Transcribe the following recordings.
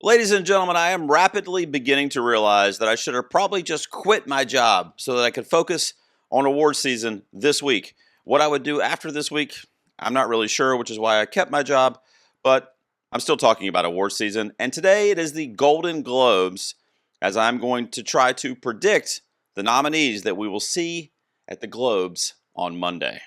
Ladies and gentlemen, I am rapidly beginning to realize that I should have probably just quit my job so that I could focus on award season this week. What I would do after this week, I'm not really sure, which is why I kept my job, but I'm still talking about award season. And today it is the Golden Globes, as I'm going to try to predict the nominees that we will see at the Globes on Monday.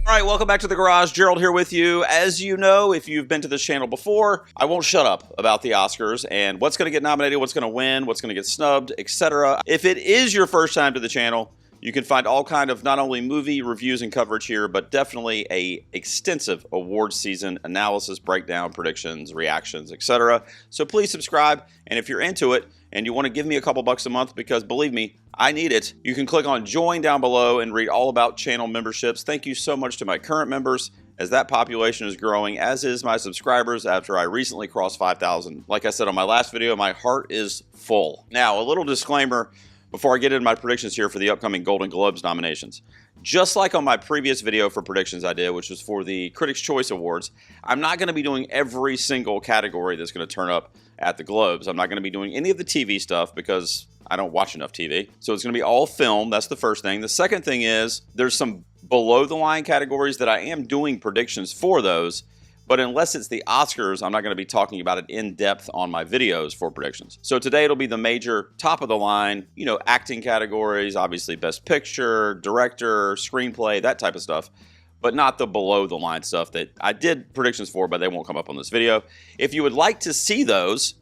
All right, welcome back to the garage. Gerald here with you. As you know, if you've been to this channel before, I won't shut up about the Oscars and what's going to get nominated, what's going to win, what's going to get snubbed, etc. If it is your first time to the channel, you can find all kind of not only movie reviews and coverage here, but definitely a extensive award season analysis, breakdown, predictions, reactions, etc. So please subscribe, and if you're into it and you want to give me a couple bucks a month, because believe me, I need it, you can click on join down below and read all about channel memberships. Thank you so much to my current members, as that population is growing, as is my subscribers after I recently crossed 5,000. Like I said on my last video, my heart is full. Now, a little disclaimer before I get into my predictions here for the upcoming Golden Globes nominations. Just like on my previous video for predictions I did, which was for the Critics' Choice Awards, I'm not going to be doing every single category that's going to turn up at the Globes. I'm not going to be doing any of the TV stuff because I don't watch enough TV. So it's going to be all film. That's the first thing. The second thing is there's some below the line categories that I am doing predictions for those. But unless it's the Oscars, I'm not going to be talking about it in depth on my videos for predictions. So today it'll be the major top of the line, acting categories, obviously best picture, director, screenplay, that type of stuff, but not the below the line stuff that I did predictions for, but they won't come up on this video. If you would like to see those,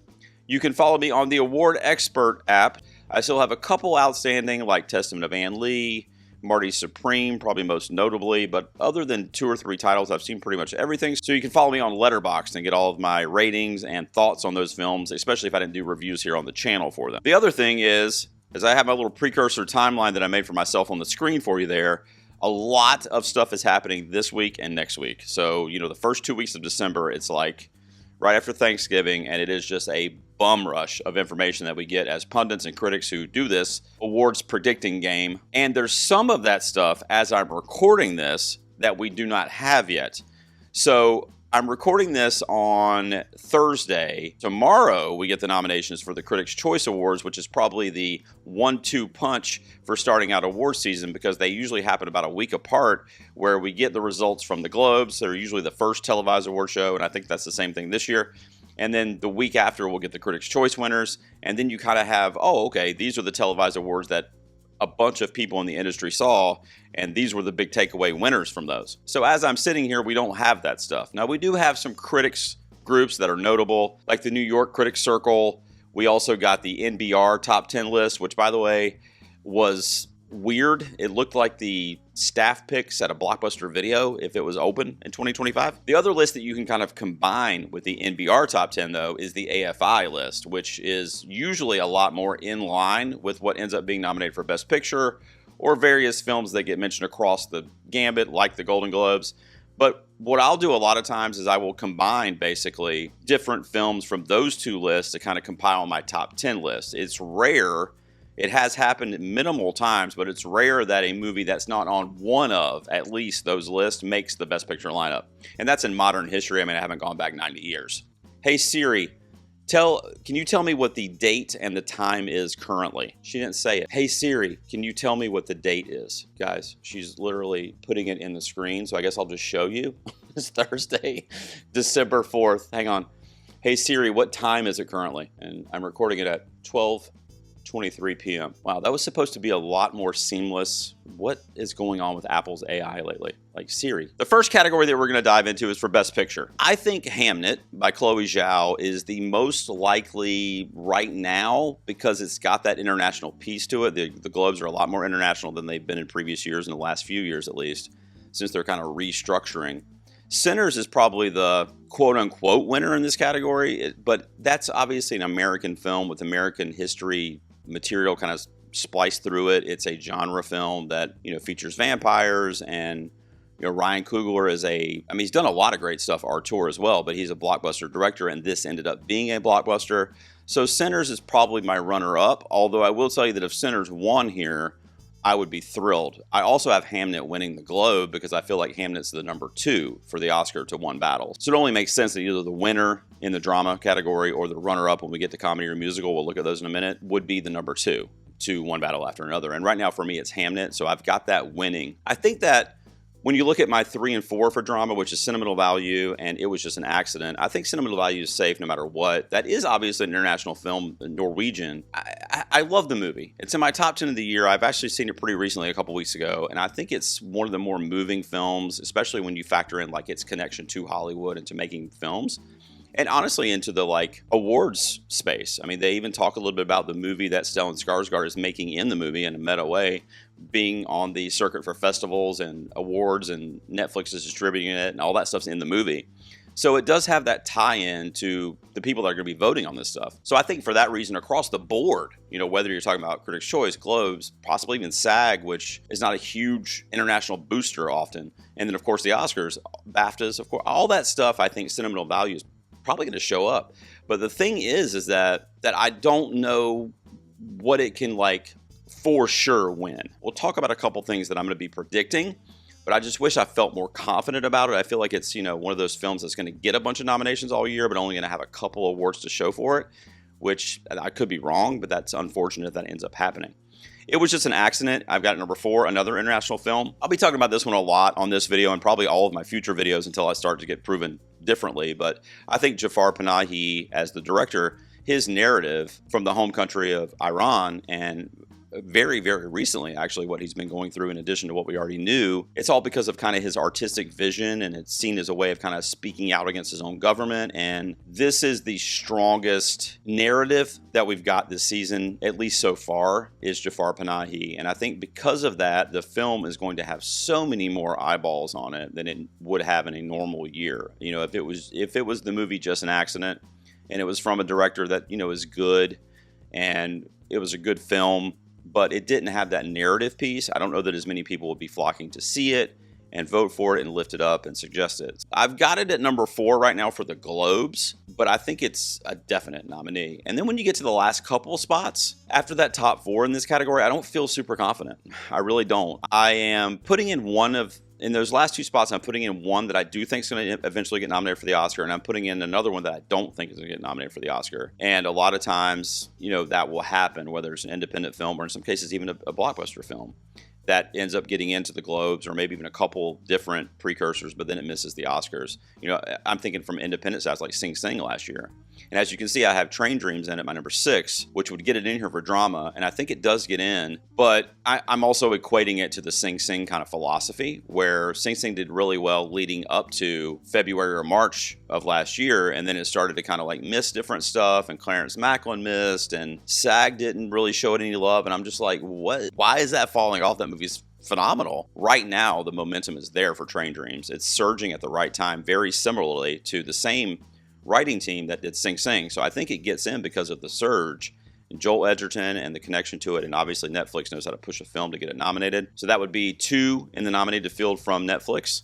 you can follow me on the Award Expert app. I still have a couple outstanding, like Testament of Ann Lee, Marty Supreme, probably most notably, but other than 2 or 3 titles, I've seen pretty much everything. So you can follow me on Letterboxd and get all of my ratings and thoughts on those films, especially if I didn't do reviews here on the channel for them. The other thing is I have my little precursor timeline that I made for myself on the screen for you there. A lot of stuff is happening this week and next week. So, the first 2 weeks of December, it's like right after Thanksgiving, and it is just a bum rush of information that we get as pundits and critics who do this awards predicting game. And there's some of that stuff as I'm recording this that we do not have yet. So I'm recording this on Thursday. Tomorrow we get the nominations for the Critics' Choice Awards, which is probably the 1-2 punch for starting out award season, because they usually happen about a week apart, where we get the results from the Globes. They're usually the first televised award show, and I think that's the same thing this year. And then the week after, we'll get the Critics' Choice winners. And then you kind of have, okay, these are the televised awards that a bunch of people in the industry saw, and these were the big takeaway winners from those. So as I'm sitting here, we don't have that stuff. Now, we do have some critics groups that are notable, like the New York Critics Circle. We also got the NBR Top 10 list, which, by the way, was weird. It looked like the staff picks at a Blockbuster Video if it was open in 2025. The other list that you can kind of combine with the NBR Top 10, though, is the AFI list, which is usually a lot more in line with what ends up being nominated for Best Picture or various films that get mentioned across the gambit, like the Golden Globes. But what I'll do a lot of times is I will combine basically different films from those two lists to kind of compile my top 10 list. It's rare. It has happened minimal times, but it's rare that a movie that's not on one of at least those lists makes the Best Picture lineup. And that's in modern history. I mean, I haven't gone back 90 years. Hey Siri, can you tell me what the date and the time is currently? She didn't say it. Hey Siri, can you tell me what the date is? Guys, she's literally putting it in the screen, so I guess I'll just show you. It's Thursday, December 4th. Hang on. Hey Siri, what time is it currently? And I'm recording it at 12:23 p.m. Wow, that was supposed to be a lot more seamless. What is going on with Apple's AI lately? Like Siri. The first category that we're going to dive into is for Best Picture. I think Hamnet by Chloe Zhao is the most likely right now because it's got that international piece to it. The Globes are a lot more international than they've been in previous years, in the last few years at least, since they're kind of restructuring. Sinners is probably the quote-unquote winner in this category, but that's obviously an American film with American history material kind of spliced through it. It's a genre film that features vampires, and Ryan Coogler is he's done a lot of great stuff, Artur as well, but he's a blockbuster director, and this ended up being a blockbuster. So Sinners is probably my runner-up, although I will tell you that if Sinners won here, I would be thrilled. I also have Hamnet winning the Globe because I feel like Hamnet's the number 2 for the Oscar to One Battle. So it only makes sense that either the winner in the drama category or the runner-up when we get to comedy or musical, we'll look at those in a minute, would be the number 2 to One Battle After Another. And right now for me, it's Hamnet, so I've got that winning. I think that when you look at my 3 and 4 for drama, which is Sentimental Value and It Was Just an Accident, I think Sentimental Value is safe no matter what. That is obviously an international film, Norwegian. I love the movie. It's in my top 10 of the year. I've actually seen it pretty recently, a couple weeks ago, and I think it's one of the more moving films, especially when you factor in like its connection to Hollywood and to making films. And honestly, into the like awards space. I mean, they even talk a little bit about the movie that Stellan Skarsgård is making in the movie in a meta way, being on the circuit for festivals and awards, and Netflix is distributing it, and all that stuff's in the movie. So it does have that tie-in to the people that are going to be voting on this stuff. So I think for that reason, across the board, you know, whether you're talking about Critics' Choice, Globes, possibly even SAG, which is not a huge international booster often, and then of course the Oscars, BAFTAs, of course, all that stuff, I think Sentimental Value is probably going to show up. But the thing is that I don't know what it can like for sure win. We'll talk about a couple things that I'm going to be predicting, but I just wish I felt more confident about it. I feel like it's, you know, one of those films that's going to get a bunch of nominations all year, but only going to have a couple awards to show for it, which I could be wrong, but that's unfortunate if that ends up happening. It Was Just an Accident. I've got number 4, another international film. I'll be talking about this one a lot on this video and probably all of my future videos until I start to get proven differently. But I think Jafar Panahi, as the director, his narrative from the home country of Iran and very, very recently, actually, what he's been going through in addition to what we already knew, it's all because of kind of his artistic vision, and it's seen as a way of kind of speaking out against his own government. And this is the strongest narrative that we've got this season, at least so far, is Jafar Panahi. And I think because of that, the film is going to have so many more eyeballs on it than it would have in a normal year. You know, if it was the movie Just an Accident, and it was from a director that, you know, is good, and it was a good film, but it didn't have that narrative piece, I don't know that as many people would be flocking to see it and vote for it and lift it up and suggest it. I've got it at number 4 right now for the Globes, but I think it's a definite nominee. And then when you get to the last couple spots, after that top 4 in this category, I don't feel super confident. I really don't. I am putting in those last 2 spots, I'm putting in one that I do think is going to eventually get nominated for the Oscar, and I'm putting in another one that I don't think is going to get nominated for the Oscar. And a lot of times, you know, that will happen, whether it's an independent film or in some cases even a blockbuster film that ends up getting into the Globes, or maybe even a couple different precursors, but then it misses the Oscars. You know, I'm thinking from independent sides like Sing Sing last year. And as you can see, I have Train Dreams in at my number 6, which would get it in here for drama, and I think it does get in, but I'm also equating it to the Sing Sing kind of philosophy, where Sing Sing did really well leading up to February or March of last year, and then it started to kind of like miss different stuff, and Clarence Macklin missed, and SAG didn't really show it any love, and I'm just like, what? Why is that falling off? That movie's phenomenal. Right now, the momentum is there for Train Dreams. It's surging at the right time, very similarly to the same writing team that did Sing Sing. So I think it gets in because of the surge and Joel Edgerton and the connection to it. And obviously Netflix knows how to push a film to get it nominated. So that would be 2 in the nominated field from Netflix,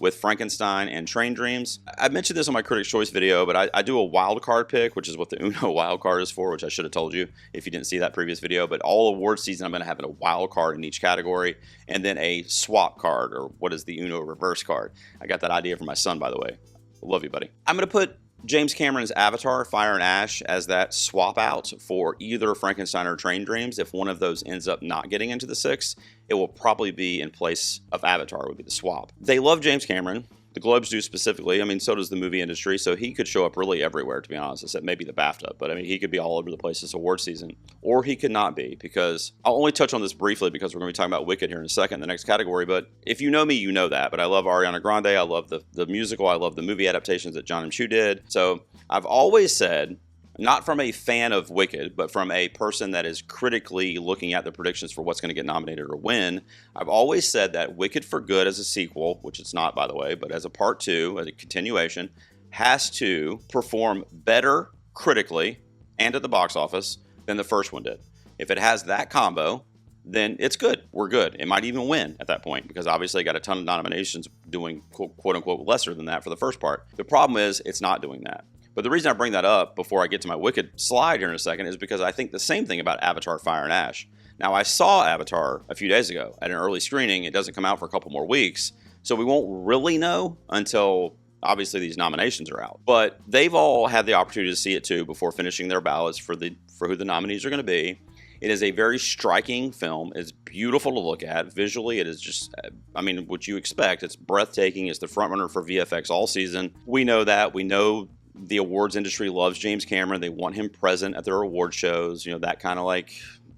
with Frankenstein and Train Dreams. I mentioned this on my Critics' Choice video, but I do a wild card pick, which is what the Uno wild card is for, which I should have told you if you didn't see that previous video. But all award season, I'm going to have a wild card in each category, and then a swap card, or what is the Uno reverse card. I got that idea from my son, by the way. Love you, buddy. I'm going to put James Cameron's Avatar, Fire and Ash, as that swap out for either Frankenstein or Train Dreams. If one of those ends up not getting into the 6, it will probably be in place of Avatar, would be the swap. They love James Cameron. The Globes do specifically. I mean, so does the movie industry, so he could show up really everywhere, to be honest, except maybe the BAFTA. But I mean, he could be all over the place this award season. Or he could not be, because I'll only touch on this briefly because we're going to be talking about Wicked here in a second, the next category. But if you know me, you know that. But I love Ariana Grande. I love the musical. I love the movie adaptations that John M. Chu did. So I've always said, not from a fan of Wicked, but from a person that is critically looking at the predictions for what's going to get nominated or win, I've always said that Wicked for Good as a sequel, which it's not, by the way, but as a part 2, as a continuation, has to perform better critically and at the box office than the first one did. If it has that combo, then it's good. We're good. It might even win at that point, because obviously it got a ton of nominations doing quote unquote lesser than that for the first part. The problem is it's not doing that. But the reason I bring that up before I get to my Wicked slide here in a second is because I think the same thing about Avatar, Fire and Ash. Now, I saw Avatar a few days ago at an early screening. It doesn't come out for a couple more weeks, so we won't really know until obviously these nominations are out. But they've all had the opportunity to see it too before finishing their ballots for who the nominees are going to be. It is a very striking film. It's beautiful to look at. Visually, it is just, I mean, what you expect. It's breathtaking. It's the frontrunner for VFX all season. We know that. We know the awards industry loves James Cameron. They want him present at their award shows. You know, that kind of like,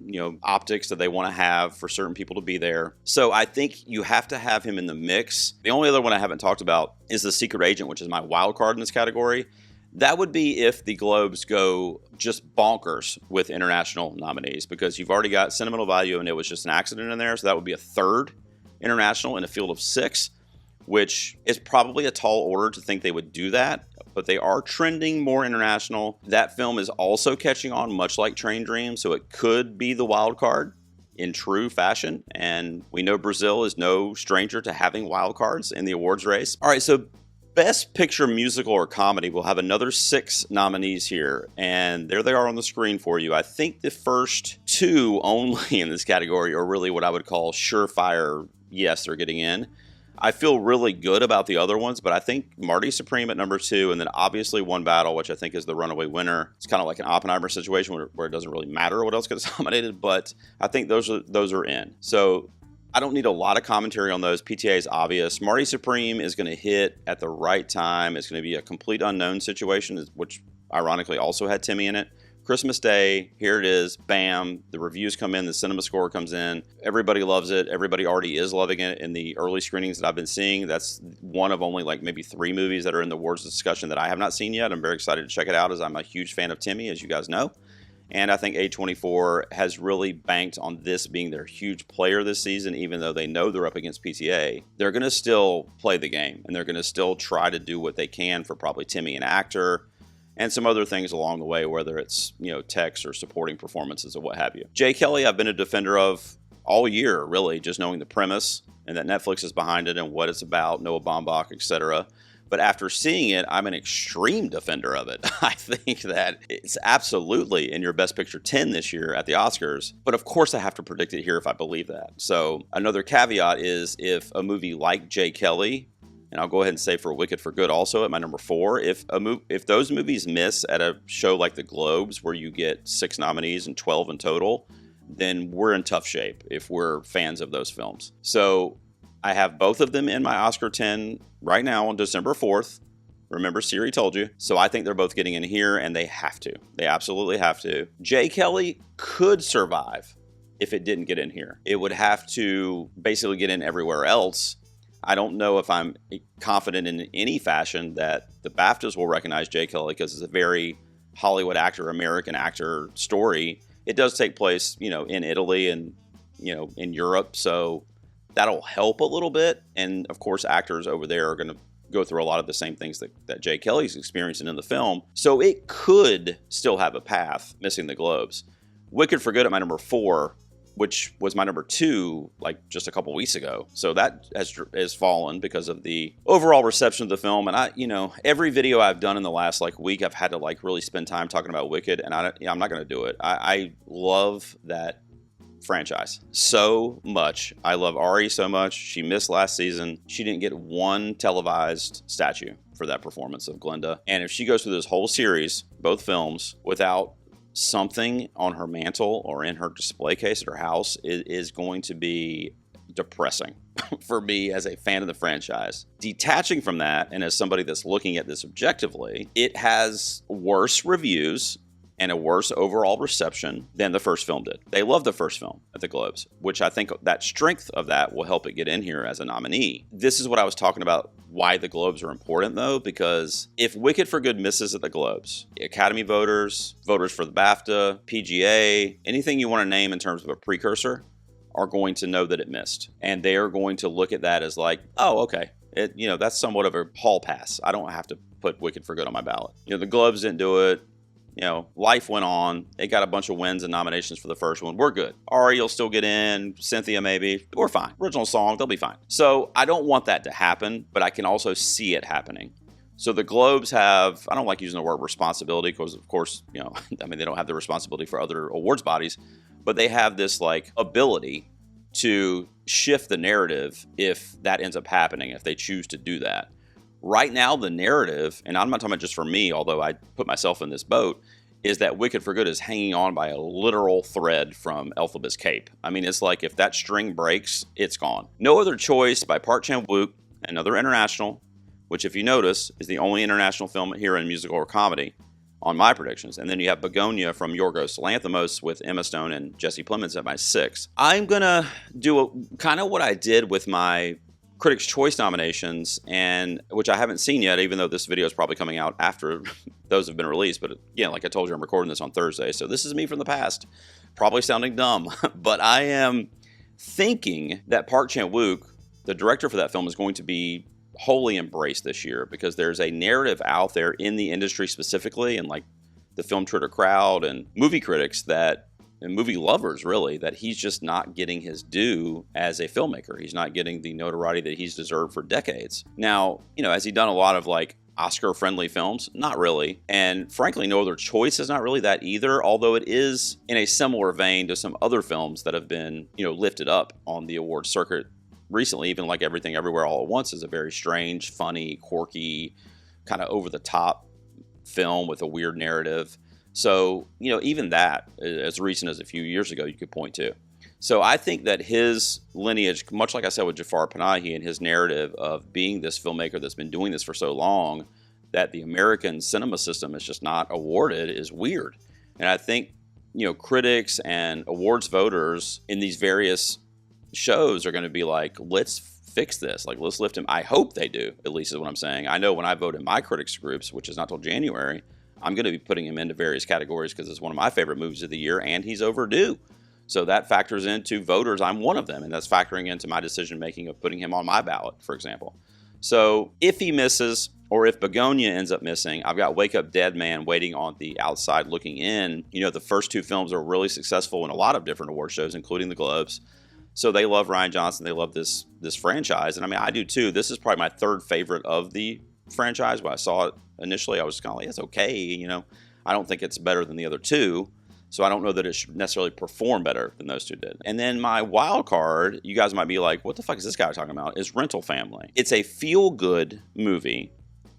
you know, optics that they want to have for certain people to be there. So I think you have to have him in the mix. The only other one I haven't talked about is The Secret Agent, which is my wild card in this category. That would be if the Globes go just bonkers with international nominees, because you've already got sentimental value and it was just an accident in there. So that would be a third international in a field of 6, which is probably a tall order to think they would do that, but they are trending more international. That film is also catching on, much like Train Dream, so it could be the wild card in true fashion. And we know Brazil is no stranger to having wild cards in the awards race. All right, so Best Picture Musical or Comedy will have another 6 nominees here, and there they are on the screen for you. I think the first 2 only in this category are really what I would call surefire, yes, they're getting in. I feel really good about the other ones, but I think Marty Supreme at number 2, and then obviously One Battle, which I think is the runaway winner. It's kind of like an Oppenheimer situation where it doesn't really matter what else gets nominated, but I think those are in. So I don't need a lot of commentary on those. PTA is obvious. Marty Supreme is going to hit at the right time. It's going to be a complete unknown situation, which ironically also had Timmy in it. Christmas Day, here it is, bam, the reviews come in, the cinema score comes in, everybody loves it, everybody already is loving it in the early screenings that I've been seeing. That's one of only like maybe 3 movies that are in the awards discussion that I have not seen yet. I'm very excited to check it out, as I'm a huge fan of Timmy, as you guys know. And I think A24 has really banked on this being their huge player this season, even though they know they're up against PTA. They're going to still play the game, and they're going to still try to do what they can for probably Timmy, an actor, and some other things along the way, whether it's, you know, text or supporting performances or what have you. Jay Kelly, I've been a defender of all year, really, just knowing the premise and that Netflix is behind it and what it's about, Noah Baumbach, etc. But after seeing it, I'm an extreme defender of it. I think that it's absolutely in your Best Picture 10 this year at the Oscars. But of course, I have to predict it here if I believe that. So another caveat is if a movie like Jay Kelly, and I'll go ahead and say for Wicked for Good also at my number 4, if those movies miss at a show like the Globes where you get 6 nominees and 12 in total, then we're in tough shape if we're fans of those films. So I have both of them in my Oscar 10 right now on December 4th. Remember, Siri told you. So I think they're both getting in here, and they have to. They absolutely have to. Jay Kelly could survive if it didn't get in here. It would have to basically get in everywhere else. I don't know if I'm confident in any fashion that the BAFTAs will recognize Jay Kelly, because it's a very Hollywood actor, American actor story. It does take place, you know, in Italy and, you know, in Europe. So that'll help a little bit. And of course, actors over there are going to go through a lot of the same things that Jay Kelly's experiencing in the film. So it could still have a path missing the Globes. Wicked for Good at my number 4, which was my number 2 like just a couple weeks ago. So that has fallen because of the overall reception of the film. And every video I've done in the last like week, I've had to like really spend time talking about Wicked, and I'm not going to do it. I love that franchise so much. I love Ari so much. She missed last season. She didn't get one televised statue for that performance of Glinda. And if she goes through this whole series, both films, without something on her mantle or in her display case at her house, it is going to be depressing for me as a fan of the franchise. Detaching from that, and as somebody that's looking at this objectively, it has worse reviews and a worse overall reception than the first film did. They love the first film at the Globes, which I think that strength of that will help it get in here as a nominee. This is what I was talking about, why the Globes are important though, because if Wicked for Good misses at the Globes, Academy voters, voters for the BAFTA, PGA, anything you want to name in terms of a precursor, are going to know that it missed. And they are going to look at that as like, oh, okay, that's somewhat of a hall pass. I don't have to put Wicked for Good on my ballot. The Globes didn't do it. Life went on. It got a bunch of wins and nominations for the first one. We're good. Ari will still get in. Cynthia maybe. We're fine. Original song, they'll be fine. So I don't want that to happen, but I can also see it happening. So the Globes have, I don't like using the word responsibility because, of course, they don't have the responsibility for other awards bodies, but they have this like ability to shift the narrative if that ends up happening, if they choose to do that. Right now, the narrative, and I'm not talking about just for me, although I put myself in this boat, is that Wicked for Good is hanging on by a literal thread from Elphaba's cape. I mean, it's like if that string breaks, it's gone. No Other Choice by Park Chan-wook, another international, which if you notice is the only international film here in musical or comedy on my predictions. And then you have Begonia from Yorgos Lanthimos with Emma Stone and Jesse Plemons at my 6. I'm gonna do kind of what I did with my Critics' Choice nominations, and which I haven't seen yet, even though this video is probably coming out after those have been released. But again, like I told you, I'm recording this on Thursday, so this is me from the past, probably sounding dumb. But I am thinking that Park Chan-wook, the director for that film, is going to be wholly embraced this year, because there's a narrative out there in the industry specifically, and like the film Twitter crowd and movie critics and movie lovers really, that he's just not getting his due as a filmmaker. He's not getting the notoriety that he's deserved for decades. Now, has he done a lot of like Oscar-friendly films? Not really. And frankly, No Other Choice is not really that either, although it is in a similar vein to some other films that have been, lifted up on the awards circuit recently. Even like Everything Everywhere All at Once is a very strange, funny, quirky, kind of over-the-top film with a weird narrative. So, even that, as recent as a few years ago, you could point to. So I think that his lineage, much like I said with Jafar Panahi, and his narrative of being this filmmaker that's been doing this for so long, that the American cinema system is just not awarded, is weird. And I think, critics and awards voters in these various shows are going to be like, let's fix this. Like, let's lift him. I hope they do, at least is what I'm saying. I know when I vote in my critics groups, which is not till January, I'm going to be putting him into various categories because it's one of my favorite movies of the year, and he's overdue. So that factors into voters. I'm one of them, and that's factoring into my decision-making of putting him on my ballot, for example. So if he misses, or if Begonia ends up missing, I've got Wake Up Dead Man waiting on the outside looking in. The first two films are really successful in a lot of different award shows, including the Globes. So they love Rian Johnson. They love this franchise. And I mean, I do too. This is probably my third favorite of the franchise. When I saw it initially, I was kind of like, it's okay. I don't think it's better than the other two. So I don't know that it should necessarily perform better than those two did. And then my wild card, you guys might be like, what the fuck is this guy talking about? Is Rental Family. It's a feel-good movie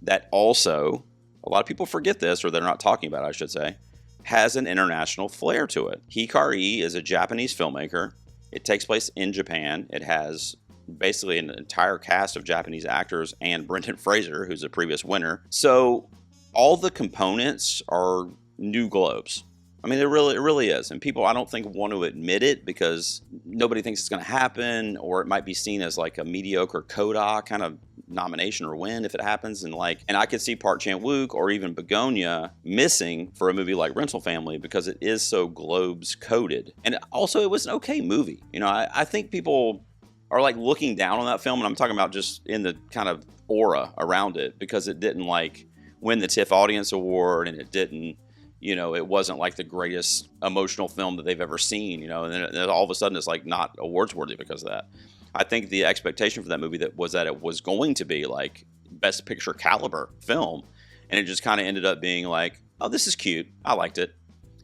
that also, a lot of people forget this, or they're not talking about it, I should say, has an international flair to it. Hikari is a Japanese filmmaker. It takes place in Japan. It has basically an entire cast of Japanese actors and Brendan Fraser, who's a previous winner. So all the components are new Globes. I mean, it really is. And people, I don't think, want to admit it because nobody thinks it's going to happen, or it might be seen as like a mediocre coda kind of nomination or win if it happens. And I could see Park Chan-wook or even Begonia missing for a movie like Rental Family because it is so Globes coded. And also, it was an okay movie. I think people are like looking down on that film, and I'm talking about just in the kind of aura around it, because it didn't like win the TIFF Audience Award, and it didn't, it wasn't like the greatest emotional film that they've ever seen, and then all of a sudden it's like not awards worthy because of that. I think the expectation for that movie was that it was going to be like Best Picture caliber film, and it just kind of ended up being like, oh, this is cute, I liked it.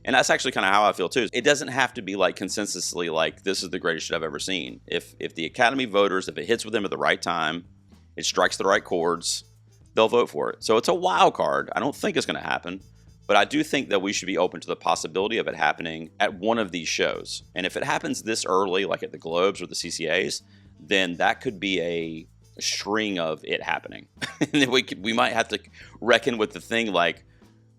And that's actually kind of how I feel too. It doesn't have to be like consensusly like this is the greatest shit I've ever seen. If the Academy voters, if it hits with them at the right time, it strikes the right chords, they'll vote for it. So it's a wild card. I don't think it's going to happen, but I do think that we should be open to the possibility of it happening at one of these shows. And if it happens this early, like at the Globes or the CCAs, then that could be a string of it happening. And then we might have to reckon with the thing like,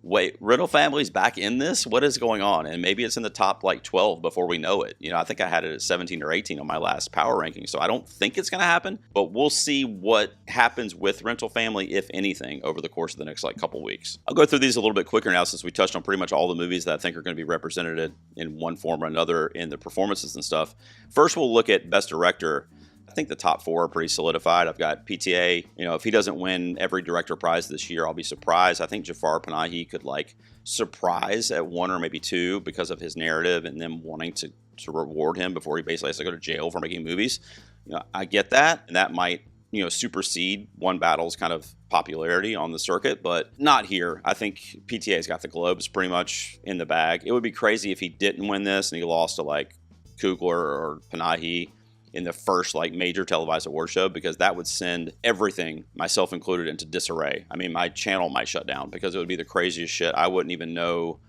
wait, Rental Family's back in this? What is going on? And maybe it's in the top like 12 before we know it. I think I had it at 17 or 18 on my last power ranking. So I don't think it's going to happen, but we'll see what happens with Rental Family, if anything, over the course of the next couple weeks. I'll go through these a little bit quicker now, since we touched on pretty much all the movies that I think are going to be represented in one form or another in the performances and stuff. First, we'll look at Best Director. I think the top four are pretty solidified. I've got PTA. If he doesn't win every director prize this year, I'll be surprised. I think Jafar Panahi could surprise at one or maybe two because of his narrative and them wanting to reward him before he basically has to go to jail for making movies. I get that, and that might supersede One Battle's kind of popularity on the circuit, but not here. I think PTA's got the Globes pretty much in the bag. It would be crazy if he didn't win this and he lost to like Coogler or Panahi in the first like major televised award show, because that would send everything, myself included, into disarray. I mean, my channel might shut down because it would be the craziest shit. I wouldn't even know,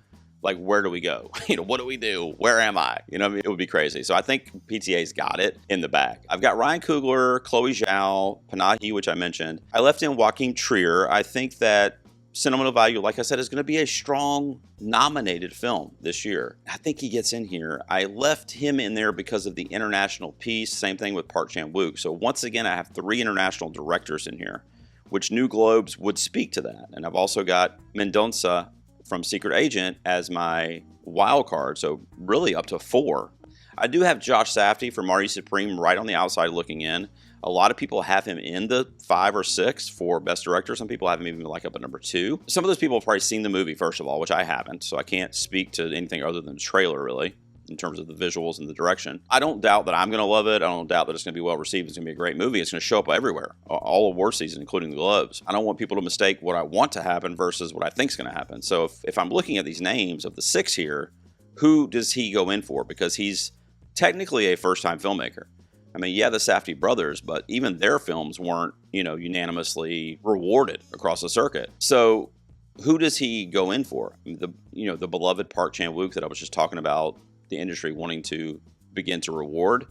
like, where do we go? What do we do? Where am I? I mean, it would be crazy. So I think PTA's got it in the bag. I've got Ryan Coogler, Chloe Zhao, Panahi, which I mentioned. I left in Joaquin Trier. I think that Sentimental Value, like I said, is going to be a strong nominated film this year. I think he gets in here. I left him in there because of the international piece. Same thing with Park Chan-wook. So once again, I have 3 international directors in here, which New Globes would speak to that. And I've also got Mendonça from Secret Agent as my wild card, so really up to 4. I do have Josh Safdie from Marty Supreme right on the outside looking in. A lot of people have him in the 5 or 6 for Best Director. Some people have him even like up at number 2. Some of those people have probably seen the movie, first of all, which I haven't, so I can't speak to anything other than the trailer, really, in terms of the visuals and the direction. I don't doubt that I'm going to love it. I don't doubt that it's going to be well received. It's going to be a great movie. It's going to show up everywhere, all award season, including the Globes. I don't want people to mistake what I want to happen versus what I think is going to happen. So if I'm looking at these names of the 6 here, who does he go in for? Because he's technically a first-time filmmaker. I mean, yeah, the Safdie brothers, but even their films weren't, unanimously rewarded across the circuit. So who does he go in for? I mean, the beloved Park Chan-wook that I was just talking about, the industry wanting to begin to reward.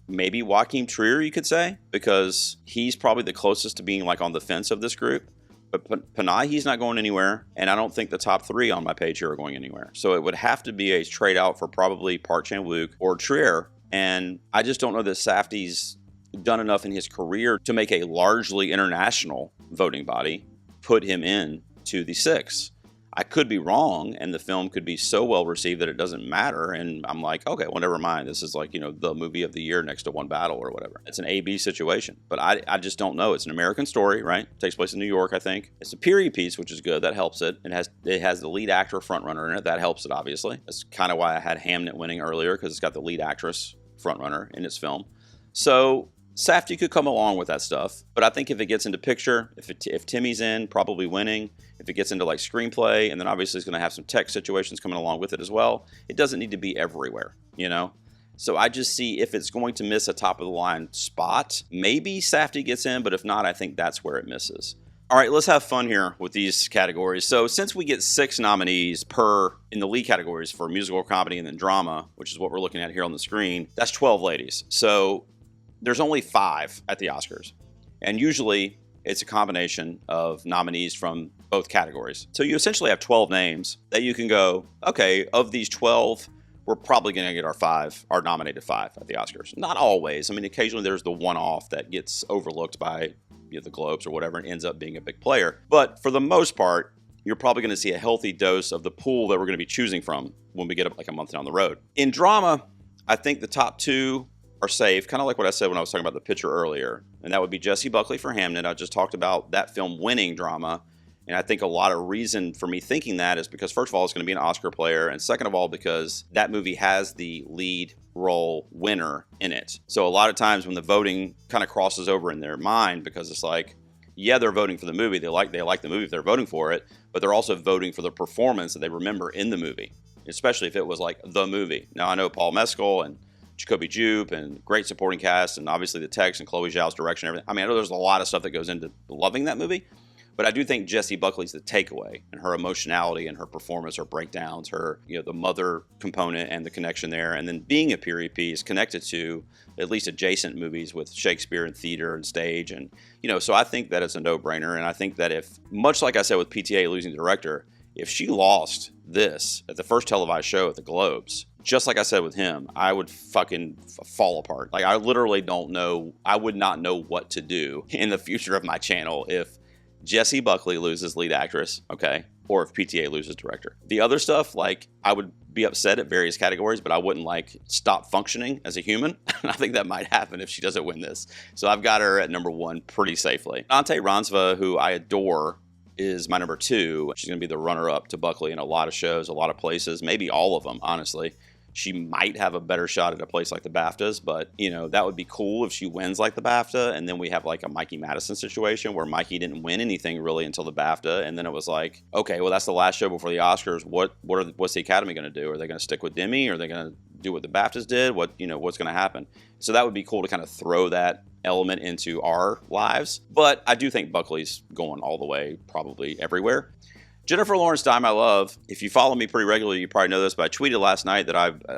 Maybe Joaquin Trier, you could say, because he's probably the closest to being like on the fence of this group. But Panahi, he's not going anywhere, and I don't think the top 3 on my page here are going anywhere. So it would have to be a trade out for probably Park Chan-wook or Trier. And I just don't know that Safdie's done enough in his career to make a largely international voting body put him in to the 6. I could be wrong, and the film could be so well received that it doesn't matter. And I'm like, okay, well, never mind. This is like, the movie of the year next to One Battle or whatever. It's an A-B situation. But I just don't know. It's an American story, right? It takes place in New York, I think. It's a period piece, which is good. That helps it. It has the lead actor frontrunner in it. That helps it, obviously. That's kind of why I had Hamnet winning earlier, because it's got the lead actress frontrunner in its film. So Safdie could come along with that stuff, but I think if it gets into picture, if Timmy's in, probably winning. If it gets into like screenplay, and then obviously it's going to have some tech situations coming along with it as well, it doesn't need to be everywhere, So I just see if it's going to miss a top of the line spot, maybe Safdie gets in, but if not, I think that's where it misses. All right, let's have fun here with these categories. So since we get 6 nominees per in the lead categories for musical, comedy, and then drama, which is what we're looking at here on the screen, that's 12 ladies. So there's only 5 at the Oscars. And usually it's a combination of nominees from both categories. So you essentially have 12 names that you can go, okay, of these 12, we're probably going to get our nominated 5 at the Oscars. Not always. I mean, occasionally there's the one-off that gets overlooked by the Globes or whatever and ends up being a big player. But for the most part, you're probably going to see a healthy dose of the pool that we're going to be choosing from when we get up like a month down the road. In drama, I think the top 2 are safe, kind of like what I said when I was talking about the pitcher earlier. And that would be Jessie Buckley for Hamnet. I just talked about that film winning drama. And I think a lot of reason for me thinking that is because, first of all, it's going to be an Oscar player. And second of all, because that movie has the lead role winner in it. So a lot of times when the voting kind of crosses over in their mind, because it's like, yeah, they're voting for the movie. They like the movie if they're voting for it, but they're also voting for the performance that they remember in the movie, especially if it was like the movie. Now, I know Paul Mescal and Jacoby Jupe and great supporting cast, and obviously the text and Chloe Zhao's direction and everything. I mean, I know there's a lot of stuff that goes into loving that movie, but I do think Jessie Buckley's the takeaway, and her emotionality and her performance, her breakdowns, her, the mother component and the connection there, and then being a period piece connected to at least adjacent movies with Shakespeare and theater and stage. And, so I think that it's a no-brainer. And I think that if, much like I said with PTA losing the director, if she lost this at the first televised show at the Globes, just like I said with him, I would fucking fall apart. Like, I literally don't know. I would not know what to do in the future of my channel if Jessie Buckley loses lead actress, okay, or if PTA loses director. The other stuff, like, I would be upset at various categories, but I wouldn't, like, stop functioning as a human. And I think that might happen if she doesn't win this. So I've got her at number 1 pretty safely. Ante Ransva, who I adore, is my number 2. She's going to be the runner-up to Buckley in a lot of shows, a lot of places, maybe all of them, honestly. She might have a better shot at a place like the BAFTAs, but, you know, that would be cool if she wins like the BAFTA, and then we have like a Mikey Madison situation where Mikey didn't win anything really until the BAFTA, and then it was like, okay, well, that's the last show before the Oscars. What's the Academy going to do? Are they going to stick with Demi? Are they going to do what the BAFTAs did? What's going to happen? So that would be cool to kind of throw that element into our lives. But I do think Buckley's going all the way, probably everywhere. Jennifer Lawrence, Die My Love. If you follow me pretty regularly, you probably know this, but I tweeted last night that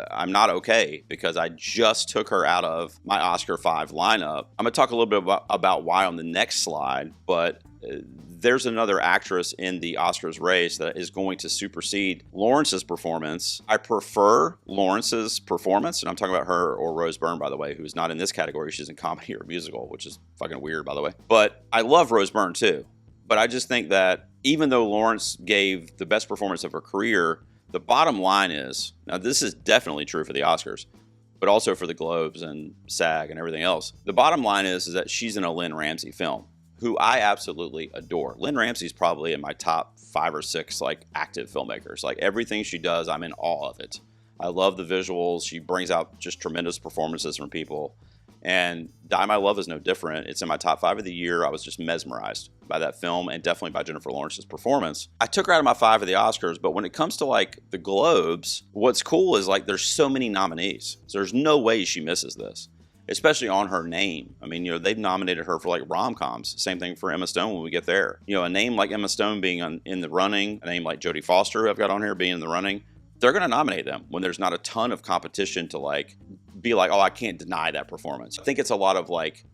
I'm not okay because I just took her out of my Oscar 5 lineup. I'm going to talk a little bit about why on the next slide, but there's another actress in the Oscars race that is going to supersede Lawrence's performance. I prefer Lawrence's performance, and I'm talking about her or Rose Byrne, by the way, who's not in this category. She's in comedy or musical, which is fucking weird, by the way. But I love Rose Byrne, too. But I just think that even though Lawrence gave the best performance of her career, the bottom line is, now this is definitely true for the Oscars, but also for the Globes and SAG and everything else. The bottom line is that she's in a Lynn Ramsey film, who I absolutely adore. Lynn Ramsey's probably in my top 5 or 6 like active filmmakers. Like everything she does, I'm in awe of it. I love the visuals. She brings out just tremendous performances from people. And Die My Love is no different. It's in my top 5 of the year. I was just mesmerized by that film and definitely by Jennifer Lawrence's performance. I took her out of my 5 of the Oscars, but when it comes to like the Globes, what's cool is like there's so many nominees. So there's no way she misses this, especially on her name. I mean, they've nominated her for like rom-coms. Same thing for Emma Stone when we get there. A name like Emma Stone being in the running, a name like Jodie Foster, who I've got on here, being in the running, they're going to nominate them when there's not a ton of competition to like be like, oh, I can't deny that performance. I think it's a lot of like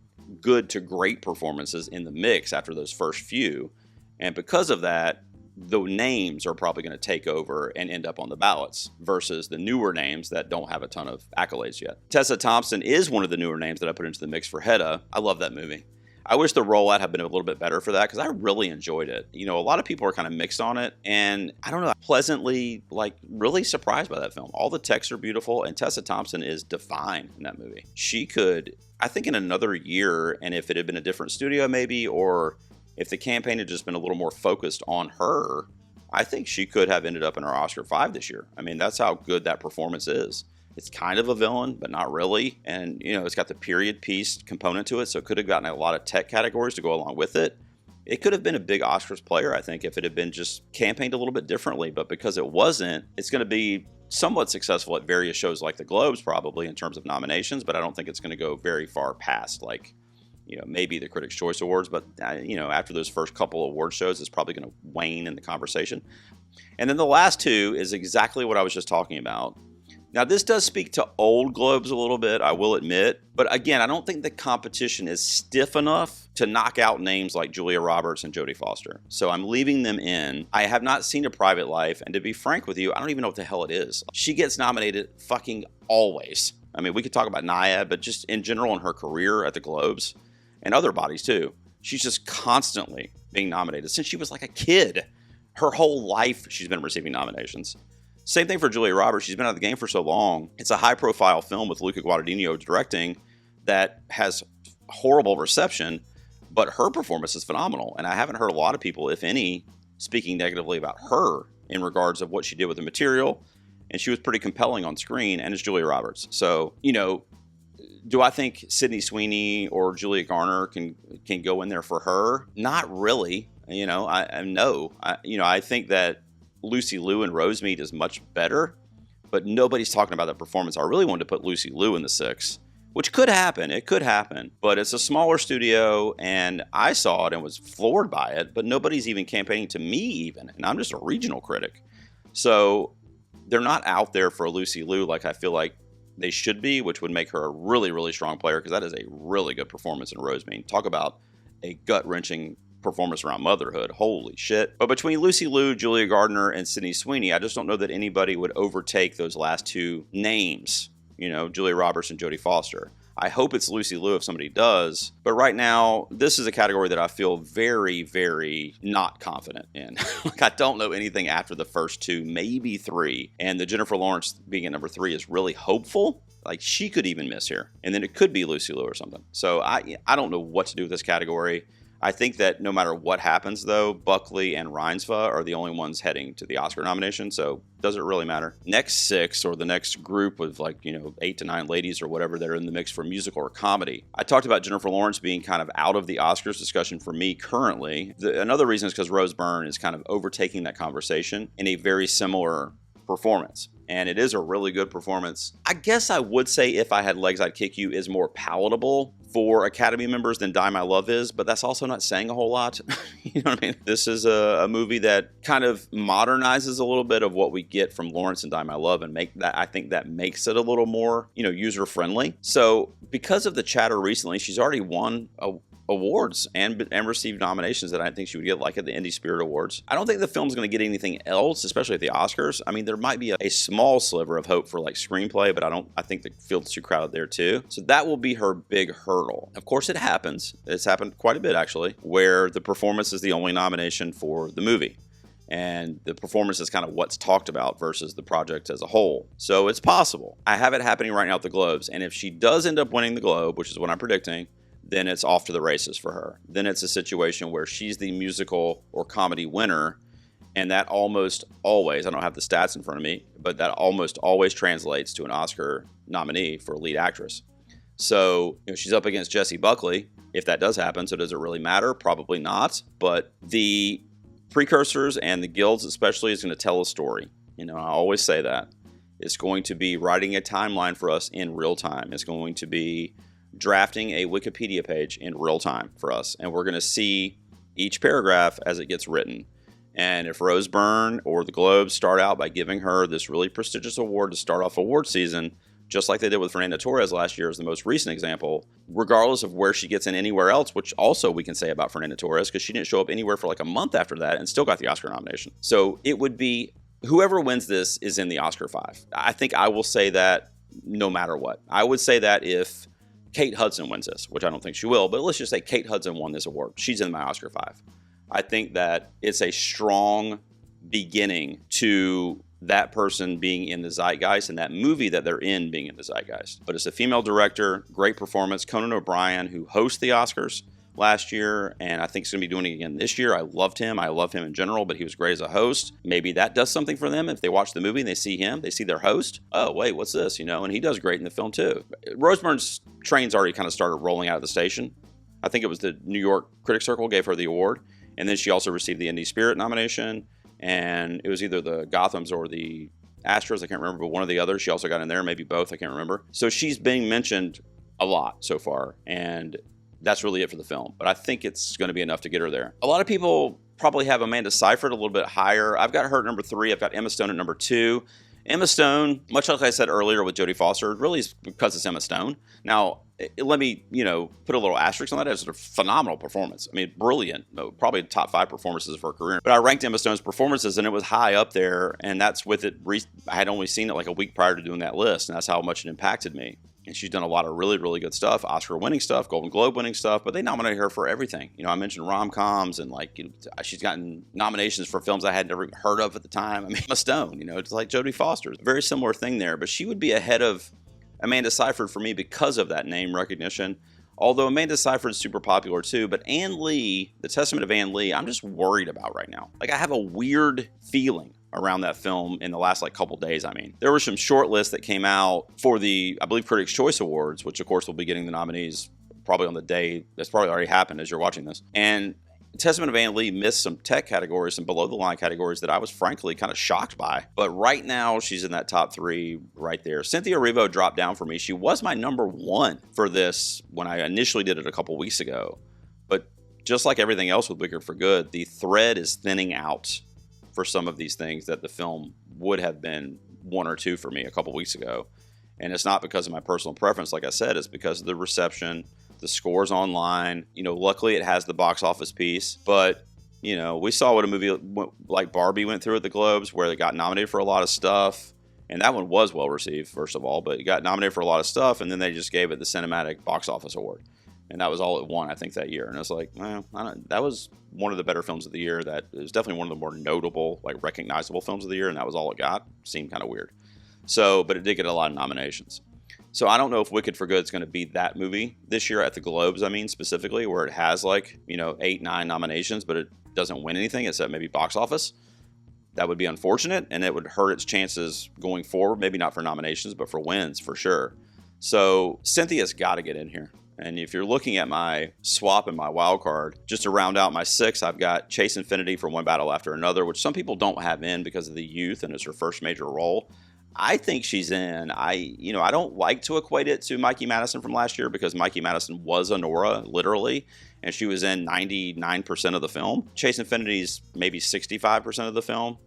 good to great performances in the mix after those first few. And because of that, the names are probably going to take over and end up on the ballots versus the newer names that don't have a ton of accolades yet. Tessa Thompson is one of the newer names that I put into the mix for Hedda. I love that movie. I wish the rollout had been a little bit better for that because I really enjoyed it. A lot of people are kind of mixed on it, and I don't know, pleasantly, like, really surprised by that film. All the texts are beautiful, and Tessa Thompson is divine in that movie. She could, I think in another year, and if it had been a different studio maybe, or if the campaign had just been a little more focused on her, I think she could have ended up in our Oscar 5 this year. I mean, that's how good that performance is. It's kind of a villain, but not really. And, it's got the period piece component to it, so it could have gotten a lot of tech categories to go along with it. It could have been a big Oscars player, I think, if it had been just campaigned a little bit differently. But because it wasn't, it's going to be somewhat successful at various shows like the Globes, probably, in terms of nominations. But I don't think it's going to go very far past, like, maybe the Critics' Choice Awards. But, after those first couple award shows, it's probably going to wane in the conversation. And then the last two is exactly what I was just talking about. Now, this does speak to old Globes a little bit, I will admit. But again, I don't think the competition is stiff enough to knock out names like Julia Roberts and Jodie Foster. So I'm leaving them in. I have not seen A Private Life, and to be frank with you, I don't even know what the hell it is. She gets nominated fucking always. I mean, we could talk about Naya, but just in general in her career at the Globes, and other bodies too, she's just constantly being nominated. Since she was like a kid, her whole life she's been receiving nominations. Same thing for Julia Roberts. She's been out of the game for so long. It's a high-profile film with Luca Guadagnino directing that has horrible reception, but her performance is phenomenal. And I haven't heard a lot of people, if any, speaking negatively about her in regards of what she did with the material. And she was pretty compelling on screen, and it's Julia Roberts. So, do I think Sydney Sweeney or Julia Garner can go in there for her? Not really. I think that Lucy Liu and Rosemead is much better, but nobody's talking about that performance. I really wanted to put Lucy Liu in the 6, which could happen. It could happen, but it's a smaller studio, and I saw it and was floored by it, but nobody's even campaigning to me even, and I'm just a regional critic. So they're not out there for Lucy Liu like I feel like they should be, which would make her a really, really strong player, because that is a really good performance in Rosemead. Talk about a gut-wrenching performance around motherhood. Holy shit. But between Lucy Liu, Julia Gardner, and Sydney Sweeney, I just don't know that anybody would overtake those last two names, Julia Roberts and Jodie Foster. I hope it's Lucy Liu if somebody does, but right now, this is a category that I feel very, very not confident in. Like, I don't know anything after the first 2, maybe 3, and the Jennifer Lawrence being at number 3 is really hopeful. Like, she could even miss here, and then it could be Lucy Liu or something. So I don't know what to do with this category. I think that no matter what happens, though, Buckley and Reinsva are the only ones heading to the Oscar nomination, so doesn't really matter. Next 6, or the next group of 8 to 9 ladies or whatever that are in the mix for musical or comedy. I talked about Jennifer Lawrence being kind of out of the Oscars discussion for me currently. Another reason is because Rose Byrne is kind of overtaking that conversation in a very similar performance. And it is a really good performance. I guess I would say If I Had Legs, I'd Kick You is more palatable for Academy members than Die My Love is, but that's also not saying a whole lot. You know what I mean? This is a movie that kind of modernizes a little bit of what we get from Lawrence and Die My Love, and I think that makes it a little more, user-friendly. So because of the chatter recently, she's already won awards and received nominations that I think she would get, like at the Indie Spirit Awards. I don't think the film's going to get anything else, especially at the Oscars. I mean, there might be a small sliver of hope for screenplay, but I think the field's too crowded there too. So that will be her big hurdle. Of course, it happens. It's happened quite a bit, actually, where the performance is the only nomination for the movie. And the performance is kind of what's talked about versus the project as a whole. So it's possible. I have it happening right now at the Globes. And if she does end up winning the Globe, which is what I'm predicting, then it's off to the races for her. Then it's a situation where she's the musical or comedy winner, and that almost always, I don't have the stats in front of me, but that almost always translates to an Oscar nominee for lead actress. So she's up against Jessie Buckley, if that does happen. So does it really matter? Probably not. But the precursors and the guilds especially is going to tell a story. I always say that. It's going to be writing a timeline for us in real time. It's going to be drafting a Wikipedia page in real time for us, and we're going to see each paragraph as it gets written. And if Rose Byrne or the Globes start out by giving her this really prestigious award to start off award season, just like they did with Fernanda Torres last year as the most recent example, regardless of where she gets in anywhere else, which also we can say about Fernanda Torres, because she didn't show up anywhere for a month after that and still got the Oscar nomination. So it would be whoever wins this is in the Oscar 5. I think I will say that no matter what. I would say that if Kate Hudson wins this, which I don't think she will, but let's just say Kate Hudson won this award. She's in my Oscar 5. I think that it's a strong beginning to that person being in the zeitgeist and that movie that they're in being in the zeitgeist. But it's a female director, great performance. Conan O'Brien, who hosts the Oscars last year, and I think he's going to be doing it again this year. I loved him. I love him in general, but he was great as a host. Maybe that does something for them. If they watch the movie and they see him, they see their host. Oh, wait, what's this? And he does great in the film too. Rose Byrne's train's already kind of started rolling out of the station. I think it was the New York Critics Circle gave her the award, and then she also received the Indie Spirit nomination, and it was either the Gothams or the Astros, I can't remember, but one or the other. She also got in there, maybe both, I can't remember. So she's being mentioned a lot so far, and that's really it for the film. But I think it's going to be enough to get her there. A lot of people probably have Amanda Seyfried a little bit higher. I've got her at number 3. I've got Emma Stone at number 2. Emma Stone, much like I said earlier with Jodie Foster, really is because it's Emma Stone. Now, let me, put a little asterisk on that. It's a phenomenal performance. I mean, brilliant. Probably top 5 performances of her career. But I ranked Emma Stone's performances, and it was high up there. And that's with it. I had only seen it a week prior to doing that list, and that's how much it impacted me. And she's done a lot of really, really good stuff, Oscar-winning stuff, Golden Globe-winning stuff, but they nominated her for everything. I mentioned rom-coms, and she's gotten nominations for films I had never even heard of at the time. I mean, Emma Stone, it's like Jodie Foster. Very similar thing there, but she would be ahead of Amanda Seyfried for me because of that name recognition. Although Amanda Seyfried's super popular too, but Ann Lee, The Testament of Ann Lee, I'm just worried about right now. I have a weird feeling around that film in the last couple days. I mean, there were some short lists that came out for the, I believe, Critics' Choice Awards, which of course will be getting the nominees probably on the day. That's probably already happened as you're watching this. And Testament of Ann Lee missed some tech categories, some below the line categories that I was frankly kind of shocked by. But right now, she's in that top 3 right there. Cynthia Erivo dropped down for me. She was my number 1 for this when I initially did it a couple weeks ago. But just like everything else with Wicked for Good, the thread is thinning out for some of these things that the film would have been 1 or 2 for me a couple weeks ago. And it's not because of my personal preference, like I said, it's because of the reception, the scores online. Luckily it has the box office piece, but we saw what a movie like Barbie went through at the Globes, where it got nominated for a lot of stuff, and that one was well received, first of all, but it got nominated for a lot of stuff, and then they just gave it the Cinematic Box Office Award. And that was all it won, I think, that year. And I was like, well, that was one of the better films of the year. That is definitely one of the more notable, recognizable films of the year. And that was all it got. Seemed kind of weird. So, but it did get a lot of nominations. So I don't know if Wicked for Good is going to be that movie this year at the Globes, I mean, specifically, where it has like, 8, 9 nominations, but it doesn't win anything except maybe box office. That would be unfortunate, and it would hurt its chances going forward. Maybe not for nominations, but for wins for sure. So Cynthia's got to get in here. And if you're looking at my swap and my wild card, just to round out my 6, I've got Chase Infinity for One Battle After Another, which some people don't have in because of the youth and it's her first major role. I think she's in. I don't like to equate it to Mikey Madison from last year because Mikey Madison was Honora, literally, and she was in 99% of the film. Chase Infinity's maybe 65% of the film,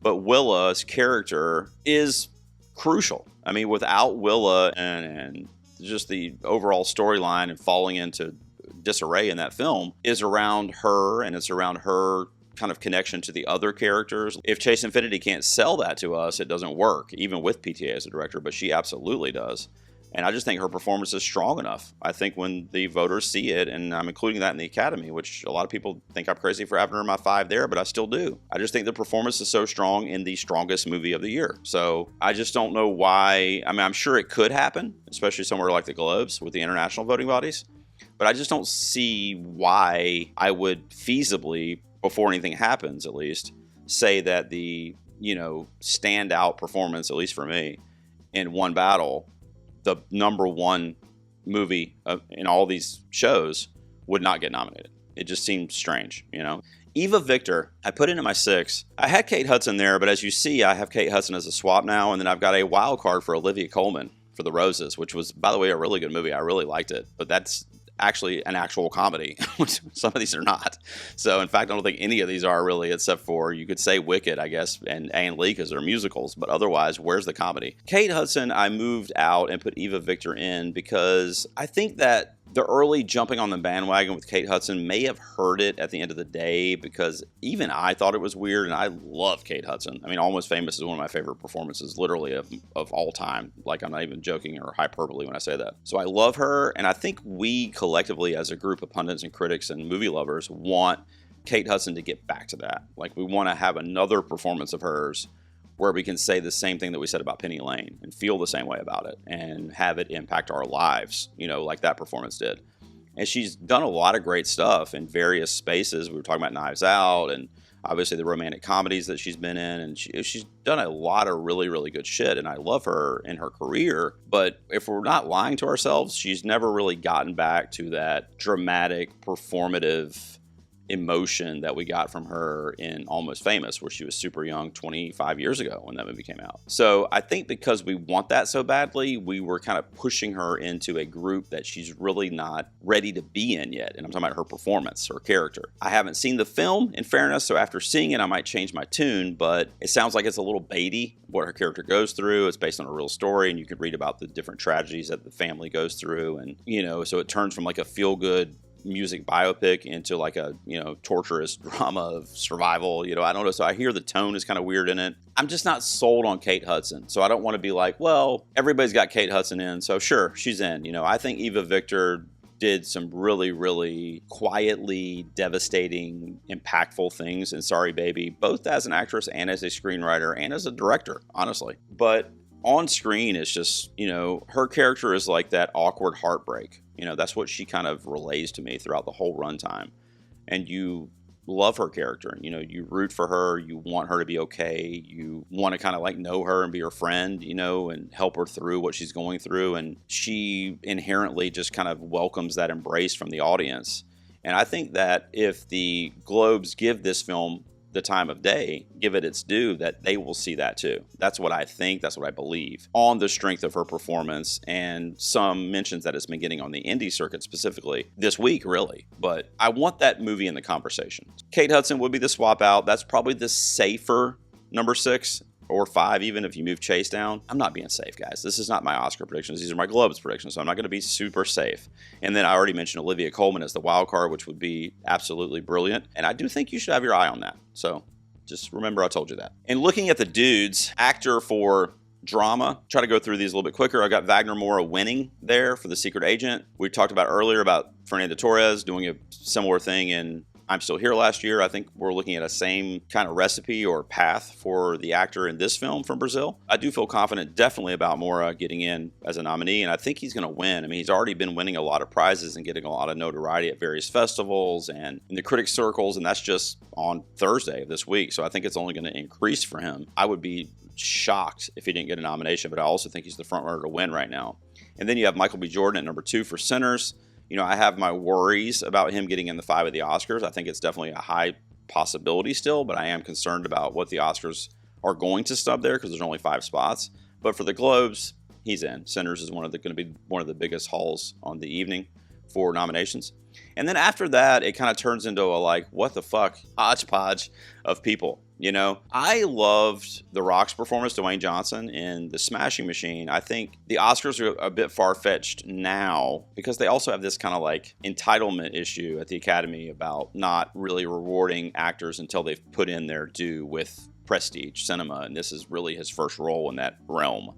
but Willa's character is crucial. I mean, without Willa and just the overall storyline and falling into disarray in that film is around her, and it's around her kind of connection to the other characters. If Chase Infinity can't sell that to us, it doesn't work, even with PTA as a director, but she absolutely does. And I just think her performance is strong enough. I think when the voters see it, and I'm including that in the Academy, which a lot of people think I'm crazy for having her in my 5 there, but I still do. I just think the performance is so strong in the strongest movie of the year. So I just don't know why. I mean, I'm sure it could happen, especially somewhere like the Globes with the international voting bodies, but I just don't see why I would feasibly, before anything happens at least, say that the, standout performance, at least for me, in One Battle, the number 1 movie in all these shows, would not get nominated. It just seems strange, Eva Victor, I put into my 6. I had Kate Hudson there, but as you see, I have Kate Hudson as a swap now, and then I've got a wild card for Olivia Colman for The Roses, which was, by the way, a really good movie. I really liked it, but that's actually an actual comedy, which some of these are not. So in fact, I don't think any of these are really, except for, you could say Wicked, I guess, and A and Lee, because they're musicals, but otherwise, where's the comedy? Kate Hudson, I moved out and put Eva Victor in because I think that the early jumping on the bandwagon with Kate Hudson may have hurt it at the end of the day, because even I thought it was weird, and I love Kate Hudson. I mean, Almost Famous is one of my favorite performances, literally, of all time. Like, I'm not even joking or hyperbole when I say that. So I love her, and I think we collectively, as a group of pundits and critics and movie lovers, want Kate Hudson to get back to that. Like, we want to have another performance of hers where we can say the same thing that we said about Penny Lane and feel the same way about it and have it impact our lives, like that performance did. And she's done a lot of great stuff in various spaces. We were talking about Knives Out and obviously the romantic comedies that she's been in. And she's done a lot of really, really good shit. And I love her in her career. But if we're not lying to ourselves, she's never really gotten back to that dramatic, performative emotion that we got from her in Almost Famous, where she was super young 25 years ago when that movie came out. So I think because we want that so badly, we were kind of pushing her into a group that she's really not ready to be in yet. And I'm talking about her performance, her character. I haven't seen the film, in fairness, so after seeing it, I might change my tune, but it sounds like it's a little baity what her character goes through. It's based on a real story, and you can read about the different tragedies that the family goes through. And, so it turns from like a feel-good music biopic into like a torturous drama of survival. I don't know, so I hear the tone is kind of weird in it. I'm just not sold on Kate Hudson, so I don't want to be like, well, everybody's got Kate Hudson in, so sure, she's in. I think Eva Victor did some really, really quietly devastating, impactful things in Sorry Baby, both as an actress and as a screenwriter and as a director, honestly. But on screen, it's just, her character is like that awkward heartbreak. That's what she kind of relays to me throughout the whole runtime. And you love her character. You root for her. You want her to be okay. You want to kind of like know her and be her friend, and help her through what she's going through. And she inherently just kind of welcomes that embrace from the audience. And I think that if the Globes give this film the time of day, give it its due, that they will see that too. That's what I think. That's what I believe, on the strength of her performance and some mentions that it's been getting on the indie circuit specifically this week, really. But I want that movie in the conversation. Kate Hudson would be the swap out. That's probably the safer number 6 or 5, even if you move Chase down. I'm not being safe, guys. This is not my Oscar predictions. These are my Globes predictions, so I'm not going to be super safe. And then I already mentioned Olivia Colman as the wild card, which would be absolutely brilliant. And I do think you should have your eye on that. So just remember I told you that. And looking at the dudes, actor for drama, try to go through these a little bit quicker. I got Wagner Moura winning there for The Secret Agent. We talked about earlier about Fernando Torres doing a similar thing in I'm Still Here last year. I think we're looking at a same kind of recipe or path for the actor in this film from Brazil. I do feel confident definitely about Moura getting in as a nominee, and I think he's going to win. I mean, he's already been winning a lot of prizes and getting a lot of notoriety at various festivals and in the critics circles, and that's just on Thursday of this week. So I think it's only going to increase for him. I would be shocked if he didn't get a nomination, but I also think he's the front runner to win right now. And then you have Michael B. Jordan at number 2 for Sinners. You know, I have my worries about him getting in the 5 of the Oscars. I think it's definitely a high possibility still, but I am concerned about what the Oscars are going to snub there because there's only 5 spots. But for the Globes, he's in. Sinners is going to be one of the biggest hauls on the evening for nominations. And then after that, it kind of turns into a like, what the fuck, hodgepodge of people. You know, I loved The Rock's performance, Dwayne Johnson, in The Smashing Machine. I think the Oscars are a bit far-fetched now because they also have this kind of like entitlement issue at the Academy about not really rewarding actors until they've put in their due with prestige cinema. And this is really his first role in that realm.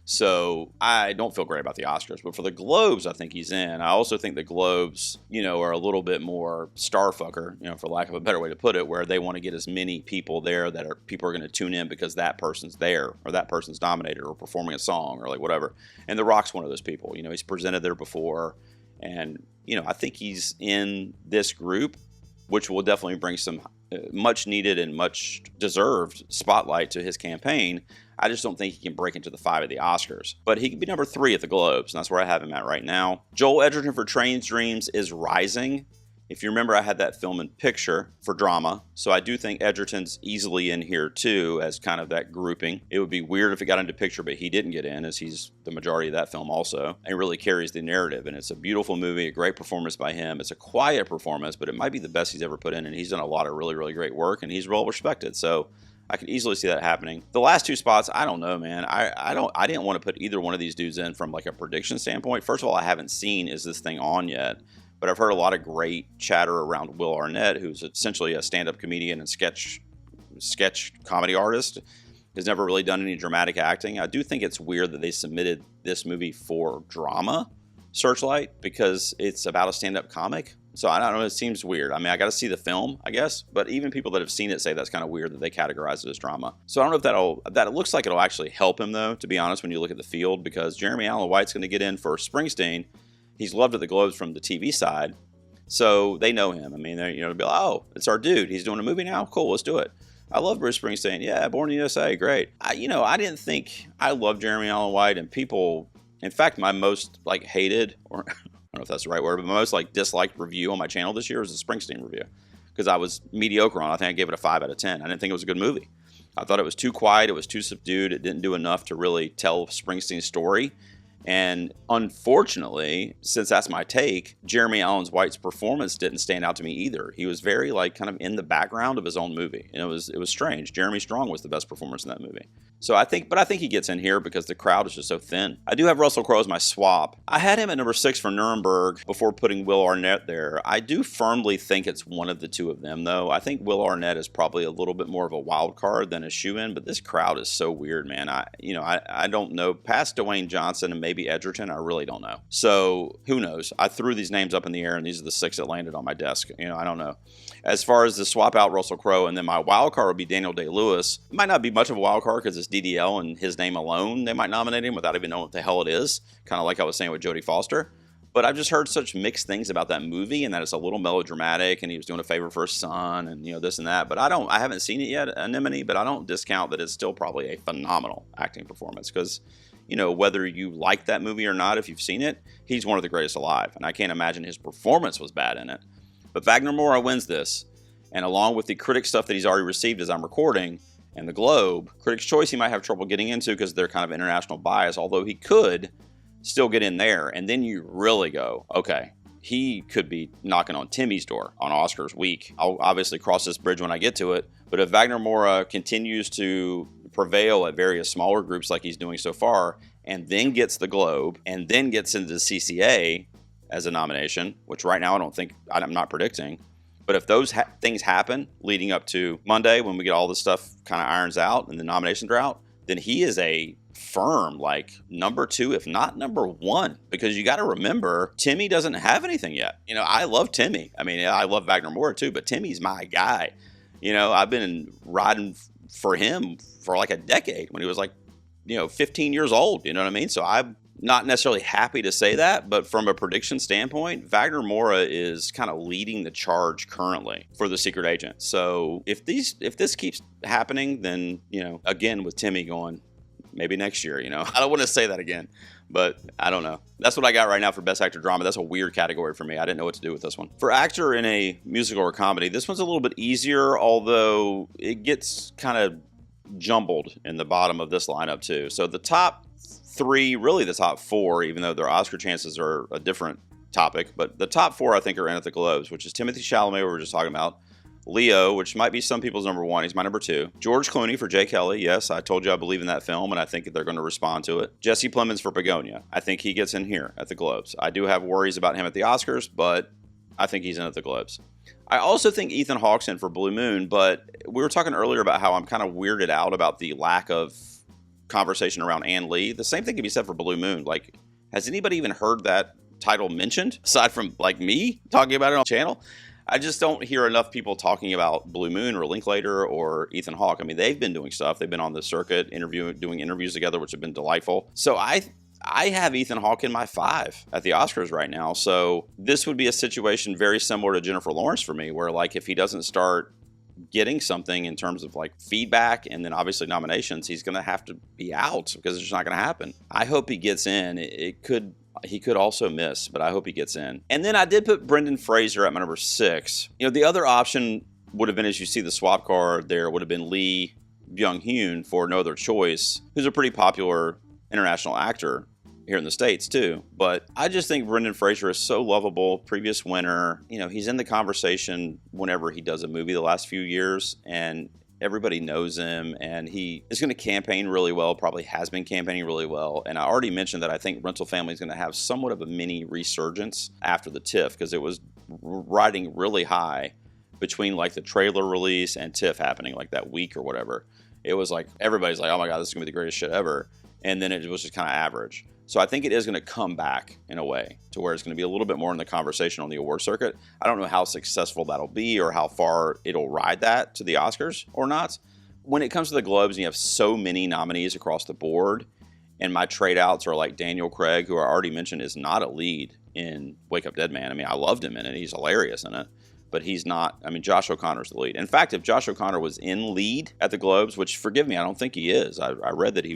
So I don't feel great about the Oscars, but for the Globes, I think he's in. I also think the Globes, you know, are a little bit more starfucker, you know, for lack of a better way to put it, where they want to get as many people there that people are going to tune in because that person's there or that person's nominated or performing a song or like whatever. And The Rock's one of those people. You know, he's presented there before, and you know, I think he's in this group, which will definitely bring some much needed and much deserved spotlight to his campaign. I just don't think he can break into the 5 of the Oscars. But he could be number 3 at the Globes, and that's where I have him at right now. Joel Edgerton for Train's Dreams is rising. If you remember, I had that film in picture for drama, so I do think Edgerton's easily in here too as kind of that grouping. It would be weird if it got into picture, but he didn't get in, as he's the majority of that film also, and really carries the narrative. And it's a beautiful movie, a great performance by him. It's a quiet performance, but it might be the best he's ever put in, and he's done a lot of really, really great work, and he's well respected. So I could easily see that happening. The last 2 spots, I don't know, man. I didn't want to put either one of these dudes in from like a prediction standpoint. First of all, I haven't seen is this thing on yet, but I've heard a lot of great chatter around Will Arnett, who's essentially a stand-up comedian and sketch comedy artist. Has never really done any dramatic acting. I do think it's weird that they submitted this movie for Drama Searchlight because it's about a stand-up comic. So I don't know, it seems weird. I mean, I got to see the film, I guess, but even people that have seen it say that's kind of weird that they categorize it as drama. So I don't know if that looks like it'll actually help him though, to be honest, when you look at the field, because Jeremy Allen White's going to get in for Springsteen. He's loved at the Globes from the TV side, so they know him. I mean, they're, you know, they'll be like, oh, it's our dude. He's doing a movie now? Cool, let's do it. I love Bruce Springsteen. Yeah, Born in the USA, great. I didn't think I loved Jeremy Allen White, and people, in fact, my most like hated, or I don't know if that's the right word, but my most like disliked review on my channel this year was a Springsteen review because I was mediocre on it. I think I gave it a 5 out of 10. I didn't think it was a good movie. I thought it was too quiet. It was too subdued. It didn't do enough to really tell Springsteen's story. And unfortunately, since that's my take, Jeremy Allen White's performance didn't stand out to me either. He was very like kind of in the background of his own movie. And it was strange. Jeremy Strong was the best performance in that movie. So I think he gets in here because the crowd is just so thin. I do have Russell Crowe as my swap. I had him at number 6 for Nuremberg before putting Will Arnett there. I do firmly think it's one of the two of them, though. I think Will Arnett is probably a little bit more of a wild card than a shoe-in, but this crowd is so weird, man. I don't know. Past Dwayne Johnson and maybe Edgerton, I really don't know. So who knows? I threw these names up in the air, and these are the 6 that landed on my desk. I don't know. As far as the swap out Russell Crowe, and then my wild card would be Daniel Day-Lewis. It might not be much of a wild card because it's DDL and his name alone. They might nominate him without even knowing what the hell it is. Kind of like I was saying with Jodie Foster. But I've just heard such mixed things about that movie, and that it's a little melodramatic, and he was doing a favor for his son, and this and that. But I haven't seen it yet, Anemone, but I don't discount that it's still probably a phenomenal acting performance because, whether you like that movie or not, if you've seen it, he's one of the greatest alive, and I can't imagine his performance was bad in it. But Wagner Moura wins this, and along with the critic stuff that he's already received as I'm recording, and the Globe, Critics' Choice he might have trouble getting into because they're kind of international bias, although he could still get in there. And then you really go, okay, he could be knocking on Timmy's door on Oscars week. I'll obviously cross this bridge when I get to it. But if Wagner Moura continues to prevail at various smaller groups like he's doing so far, and then gets the Globe, and then gets into the CCA as a nomination, which right now I'm not predicting, but if those things happen leading up to Monday when we get all this stuff kind of irons out and the nominations are out, then he is a firm, like number 2, if not number 1, because you got to remember, Timmy doesn't have anything yet. You know, I love Timmy. I mean, I love Wagner Moura too, but Timmy's my guy. You know, I've been riding for him for like a decade when he was like, 15 years old. You know what I mean? So I'm not necessarily happy to say that, but from a prediction standpoint, Wagner Moura is kind of leading the charge currently for the secret agent. So if this keeps happening, then, again, with Timmy going, maybe next year, I don't want to say that again, but I don't know. That's what I got right now for Best Actor Drama. That's a weird category for me. I didn't know what to do with this one. For actor in a musical or comedy, this one's a little bit easier, although it gets kind of jumbled in the bottom of this lineup too. So the top 3, really the top 4, even though their Oscar chances are a different topic, but the top 4 I think are in at the Globes, which is Timothée Chalamet, we were just talking about, Leo, which might be some people's number 1. He's my number 2. George Clooney for Jay Kelly. Yes, I told you I believe in that film, and I think they're going to respond to it. Jesse Plemons for Begonia. I think he gets in here at the Globes. I do have worries about him at the Oscars, but I think he's in at the Globes. I also think Ethan Hawke's in for Blue Moon, but we were talking earlier about how I'm kind of weirded out about the lack of conversation around Ann Lee. The same thing can be said for Blue Moon. Like, has anybody even heard that title mentioned aside from like me talking about it on the channel? I just don't hear enough people talking about Blue Moon or Linklater or Ethan Hawke. I mean, they've been doing stuff. They've been on the circuit doing interviews together, which have been delightful. So I have Ethan Hawke in my 5 at the Oscars right now. So this would be a situation very similar to Jennifer Lawrence for me, where like if he doesn't start getting something in terms of like feedback and then obviously nominations, he's going to have to be out because it's just not going to happen. I hope he gets in. He could also miss, but I hope he gets in. And then I did put Brendan Fraser at my number 6. The other option would have been, as you see the swap card there, would have been Lee Byung-hun for No Other Choice, who's a pretty popular international actor here in the States too. But I just think Brendan Fraser is so lovable, previous winner. He's in the conversation whenever he does a movie the last few years, and everybody knows him, and he is going to campaign really well, probably has been campaigning really well. And I already mentioned that I think Rental Family is going to have somewhat of a mini resurgence after the TIFF, because it was riding really high between like the trailer release and TIFF happening like that week or whatever. It was like everybody's like, oh my God, this is going to be the greatest shit ever. And then it was just kind of average. So I think it is going to come back in a way to where it's going to be a little bit more in the conversation on the award circuit. I don't know how successful that'll be or how far it'll ride that to the Oscars or not. When it comes to the Globes and you have so many nominees across the board, and my trade outs are like Daniel Craig, who I already mentioned is not a lead in Wake Up Dead Man. I mean, I loved him in it. He's hilarious in it. But he's not. I mean, Josh O'Connor's the lead. In fact, if Josh O'Connor was in lead at the Globes, which forgive me, I don't think he is. I read that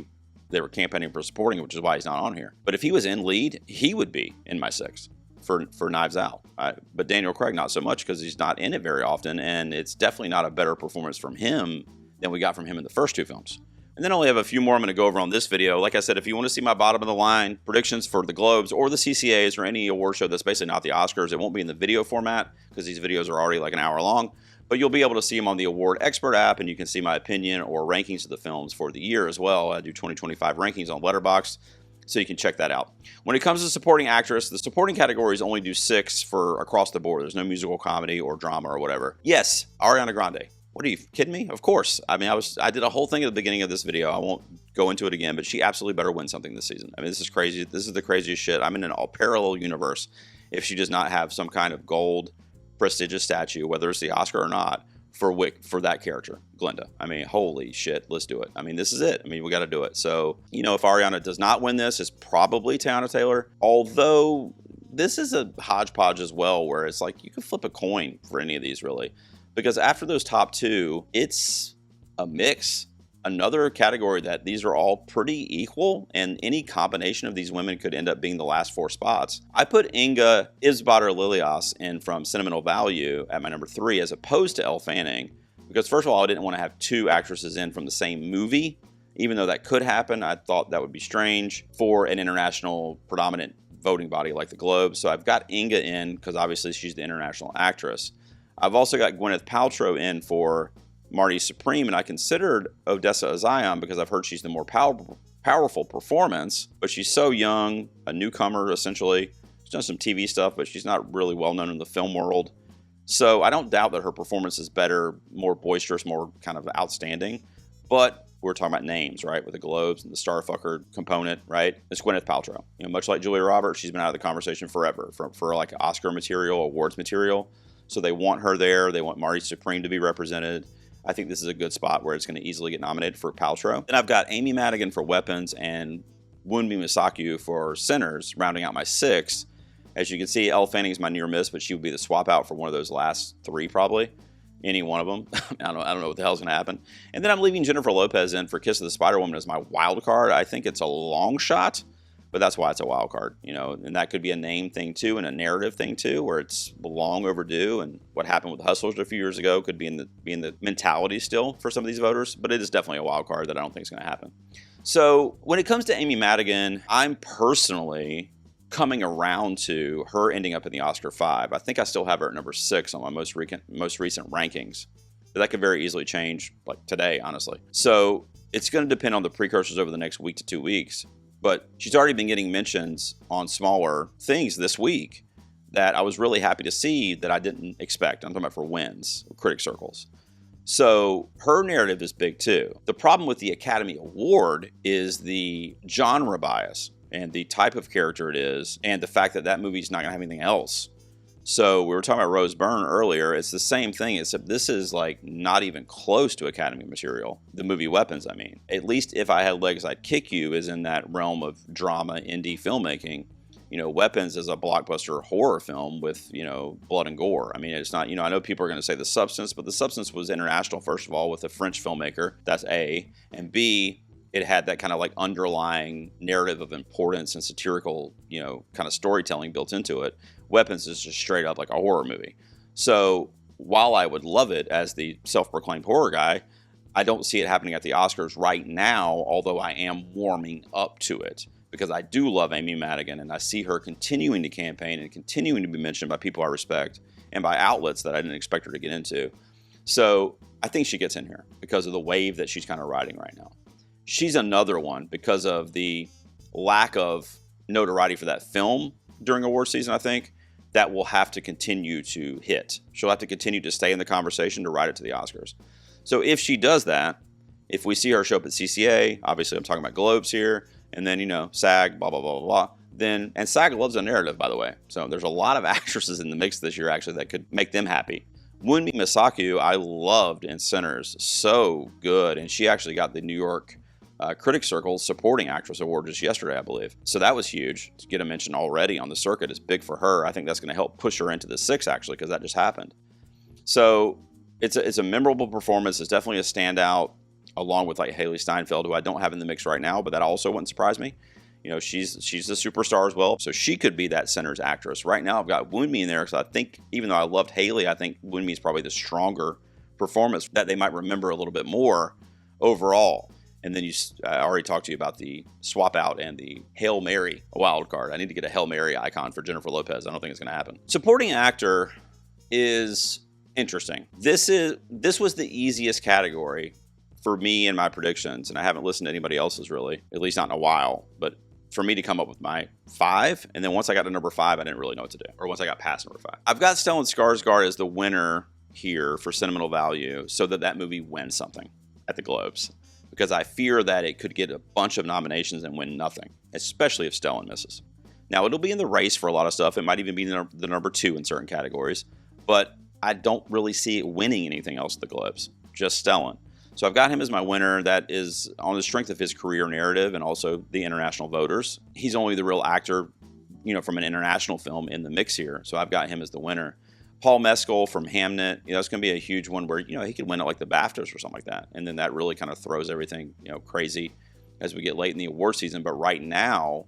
they were campaigning for supporting, which is why he's not on here. But if he was in lead, he would be in my 6 for Knives Out. But Daniel Craig, not so much, because he's not in it very often, and it's definitely not a better performance from him than we got from him in the first 2 films. And then I only have a few more I'm going to go over on this video. Like I said, if you want to see my bottom of the line predictions for the Globes or the CCAs or any award show that's basically not the Oscars, it won't be in the video format because these videos are already like an hour long. But you'll be able to see them on the Award Expert app, and you can see my opinion or rankings of the films for the year as well. I do 2025 rankings on Letterboxd, so you can check that out. When it comes to supporting actress, the supporting categories only do 6 for across the board. There's no musical comedy or drama or whatever. Yes, Ariana Grande. What are you kidding me? Of course. I mean, I did a whole thing at the beginning of this video. I won't go into it again, but she absolutely better win something this season. I mean, this is crazy. This is the craziest shit. I'm in an all parallel universe if she does not have some kind of gold prestigious statue, whether it's the Oscar or not, for that character, Glinda. I mean, holy shit, let's do it. I mean, this is it. I mean, we got to do it. So, if Ariana does not win this, it's probably Teyana Taylor. Although this is a hodgepodge as well, where it's like you can flip a coin for any of these really, because after those top 2, it's a mix. Another category that these are all pretty equal, and any combination of these women could end up being the last 4 spots. I put Inga Isbader Lilias in from Sentimental Value at my number 3 as opposed to Elle Fanning, because first of all, I didn't want to have 2 actresses in from the same movie. Even though that could happen, I thought that would be strange for an international predominant voting body like the Globes. So I've got Inga in because obviously she's the international actress. I've also got Gwyneth Paltrow in for Marty Supreme, and I considered Odessa Azion because I've heard she's the more powerful performance, but she's so young, a newcomer essentially. She's done some TV stuff, but she's not really well known in the film world. So I don't doubt that her performance is better, more boisterous, more kind of outstanding. But we're talking about names, right? With the Globes and the Starfucker component, right? It's Gwyneth Paltrow. You know, much like Julia Roberts, she's been out of the conversation forever for like Oscar material, awards material. So they want her there. They want Marty Supreme to be represented. I think this is a good spot where it's going to easily get nominated for Paltrow. Then I've got Amy Madigan for Weapons and Wunmi Mosaku for Sinners, rounding out my 6. As you can see, Elle Fanning is my near miss, but she would be the swap out for one of those last 3 probably. Any one of them. I don't know what the hell's going to happen. And then I'm leaving Jennifer Lopez in for Kiss of the Spider Woman as my wild card. I think it's a long shot, but that's why it's a wild card, you know, and that could be a name thing too and a narrative thing too, where it's long overdue. And what happened with Hustlers a few years ago could be in the mentality still for some of these voters, but it is definitely a wild card that I don't think is going to happen. So when it comes to Amy Madigan, I'm personally coming around to her ending up in the Oscar 5. I think I still have her at number 6 on my most recent rankings. But that could very easily change, like today, honestly. So it's going to depend on the precursors over the next week to 2 weeks. But she's already been getting mentions on smaller things this week that I was really happy to see that I didn't expect. I'm talking about for wins, critic circles. So her narrative is big too. The problem with the Academy Award is the genre bias and the type of character it is, and the fact that that movie's not going to have anything else. So we were talking about Rose Byrne earlier. It's the same thing, except this is like not even close to Academy material. The movie Weapons, I mean. At least If I Had Legs, I'd Kick You is in that realm of drama, indie filmmaking. You know, Weapons is a blockbuster horror film with, you know, blood and gore. I mean, it's not, you know, I know people are going to say The Substance, but The Substance was international, first of all, with a French filmmaker. That's A. And B, it had that kind of like underlying narrative of importance and satirical, you know, kind of storytelling built into it. Weapons is just straight up like a horror movie. So while I would love it as the self-proclaimed horror guy, I don't see it happening at the Oscars right now, although I am warming up to it because I do love Amy Madigan and I see her continuing to campaign and continuing to be mentioned by people I respect and by outlets that I didn't expect her to get into. So I think she gets in here because of the wave that she's kind of riding right now. She's another one because of the lack of notoriety for that film during award season, I think, that will have to continue to hit. She'll have to continue to stay in the conversation to ride it to the Oscars. So if she does that, if we see her show up at CCA, obviously I'm talking about Globes here, and then, you know, SAG, blah, blah, blah, blah, blah, then, and SAG loves a narrative, by the way. So there's a lot of actresses in the mix this year, actually, that could make them happy. Wunmi Mosaku, I loved in Sinners. So good. And she actually got the New York Critics Circle Supporting Actress Award just yesterday, I believe. So that was huge. To get a mention already on the circuit is big for her. I think that's going to help push her into the 6, actually, because that just happened. So it's a memorable performance. It's definitely a standout, along with like Haley Steinfeld, who I don't have in the mix right now, but that also wouldn't surprise me. You know, she's a superstar as well, so she could be that Sinners actress. Right now, I've got Wunmi in there, because I think, even though I loved Haley, I think Wunmi is probably the stronger performance that they might remember a little bit more overall. And then I already talked to you about the swap out and the Hail Mary wild card. I need to get a Hail Mary icon for Jennifer Lopez. I don't think it's going to happen. Supporting actor is interesting. This was the easiest category for me and my predictions, and I haven't listened to anybody else's really, at least not in a while. But for me to come up with my 5, and then once I got to number 5, I didn't really know what to do. Or once I got past number 5, I've got Stellan Skarsgård as the winner here for sentimental value, so that movie wins something at the Globes. Because I fear that it could get a bunch of nominations and win nothing, especially if Stellan misses. Now, it'll be in the race for a lot of stuff. It might even be the number 2 in certain categories, but I don't really see it winning anything else at the Globes, just Stellan. So I've got him as my winner. That is on the strength of his career narrative and also the international voters. He's only the real actor, you know, from an international film in the mix here. So I've got him as the winner. Paul Mescal from Hamnet, you know, it's going to be a huge one where, you know, he could win it like the BAFTAs or something like that. And then that really kind of throws everything, you know, crazy as we get late in the award season. But right now,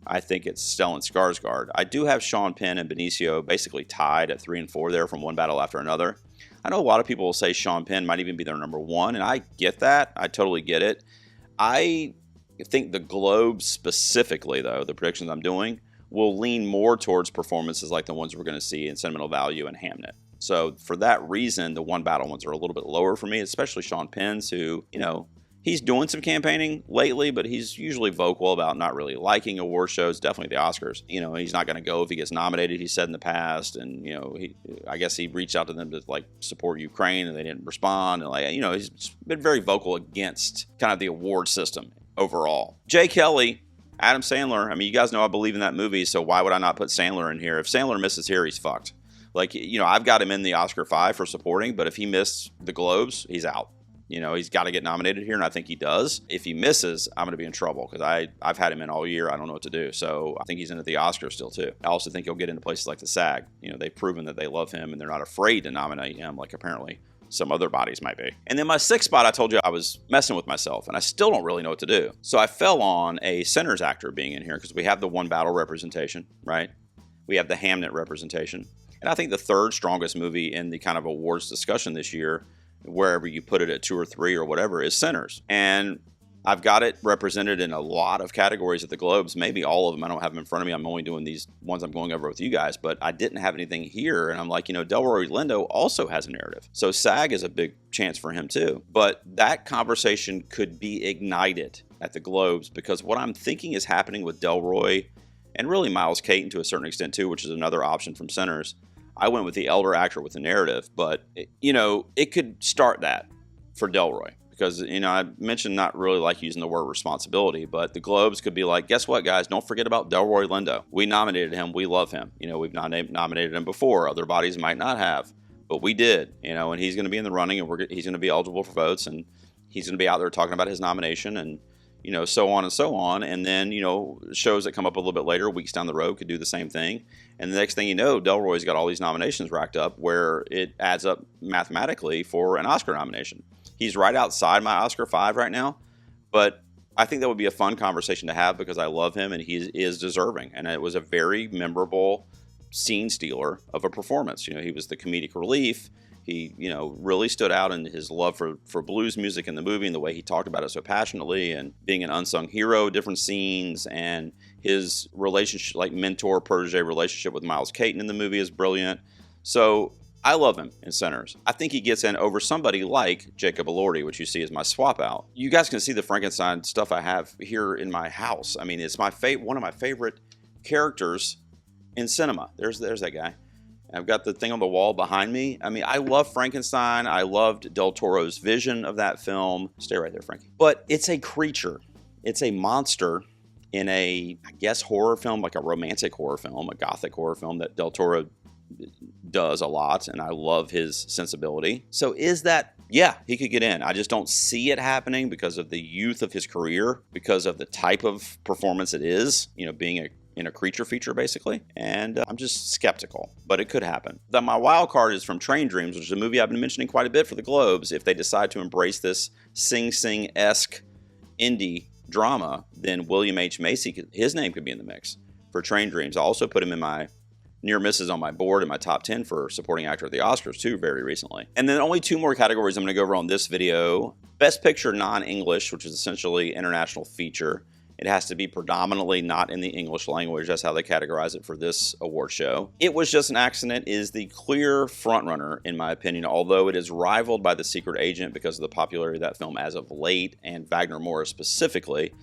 I think it's Stellan Skarsgård. I do have Sean Penn and Benicio basically tied at 3 and 4 there from one battle after another. I know a lot of people will say Sean Penn might even be their number 1, and I get that. I totally get it. I think the Globes specifically, though, the predictions I'm doing, will lean more towards performances like the ones we're going to see in Sentimental Value and Hamnet. So for that reason, the one battle ones are a little bit lower for me, especially Sean Penn's, who, you know, He's doing some campaigning lately, but he's usually vocal about not really liking award shows, definitely the Oscars. You know, he's not going to go if he gets nominated, he said in the past. And, you know, I guess he reached out to them to, like, support Ukraine, and they didn't respond. And, like, you know, he's been very vocal against kind of the award system overall. Jay Kelly, Adam Sandler, I mean, you guys know I believe in that movie, so why would I not put Sandler in here? If Sandler misses here, he's fucked. Like, you know, I've got him in the Oscar 5 for supporting, but if he missed the Globes, he's out. You know, he's got to get nominated here, and I think he does. If he misses, I'm going to be in trouble because I've had him in all year. I don't know what to do. So I think he's in at the Oscars still, too. I also think he'll get into places like the SAG. You know, they've proven that they love him, and they're not afraid to nominate him like apparently some other bodies might be. And then my sixth spot, I told you I was messing with myself, and I still don't really know what to do. So I fell on a Sinners actor being in here because we have the one battle representation, right? We have the Hamnet representation. And I think the third strongest movie in the kind of awards discussion this year, wherever you put it at 2 or 3 or whatever, is Sinners. And I've got it represented in a lot of categories at the Globes, maybe all of them. I don't have them in front of me. I'm only doing these ones I'm going over with you guys, but I didn't have anything here. And I'm like, you know, Delroy Lindo also has a narrative. So SAG is a big chance for him too. But that conversation could be ignited at the Globes because what I'm thinking is happening with Delroy and really Miles Caton to a certain extent too, which is another option from Sinners. I went with the elder actor with the narrative, but, you know, it could start that for Delroy because, you know, I mentioned not really like using the word responsibility, but the Globes could be like, guess what, guys? Don't forget about Delroy Lindo. We nominated him. We love him. You know, we've not nominated him before. Other bodies might not have, but we did, you know, and he's going to be in the running and he's going to be eligible for votes and he's going to be out there talking about his nomination and, you know, so on and so on. And then, you know, shows that come up a little bit later, weeks down the road, could do the same thing. And the next thing you know, Delroy's got all these nominations racked up where it adds up mathematically for an Oscar nomination. He's right outside my Oscar 5 right now, but I think that would be a fun conversation to have because I love him and he is deserving. And it was a very memorable scene stealer of a performance. You know, he was the comedic relief. He, you know, really stood out in his love for blues music in the movie and the way he talked about it so passionately and being an unsung hero, different scenes, and his relationship, like mentor-protege relationship with Miles Caton in the movie is brilliant. So I love him in Sinners. I think he gets in over somebody like Jacob Elordi, which you see as my swap out. You guys can see the Frankenstein stuff I have here in my house. I mean, it's my one of my favorite characters in cinema. There's that guy. I've got the thing on the wall behind me. I mean, I love Frankenstein. I loved Del Toro's vision of that film. Stay right there, Frankie. But it's a creature. It's a monster in a, I guess, horror film, like a romantic horror film, a gothic horror film that Del Toro does a lot, and I love his sensibility. So is that, yeah, he could get in. I just don't see it happening because of the youth of his career, because of the type of performance it is, you know, being in a creature feature, basically. And I'm just skeptical, but it could happen. My wild card is from Train Dreams, which is a movie I've been mentioning quite a bit for the Globes. If they decide to embrace this Sing Sing-esque indie drama, then William H. Macy, his name could be in the mix for Train Dreams. I also put him in my near misses on my board in my top 10 for supporting actor at the Oscars too, very recently. And then only 2 more categories I'm going to go over on this video. Best Picture Non-English, which is essentially international feature. It has to be predominantly not in the English language. That's how they categorize it for this award show. It Was Just an Accident is the clear frontrunner, in my opinion, although it is rivaled by The Secret Agent because of the popularity of that film as of late, and Wagner Morris specifically.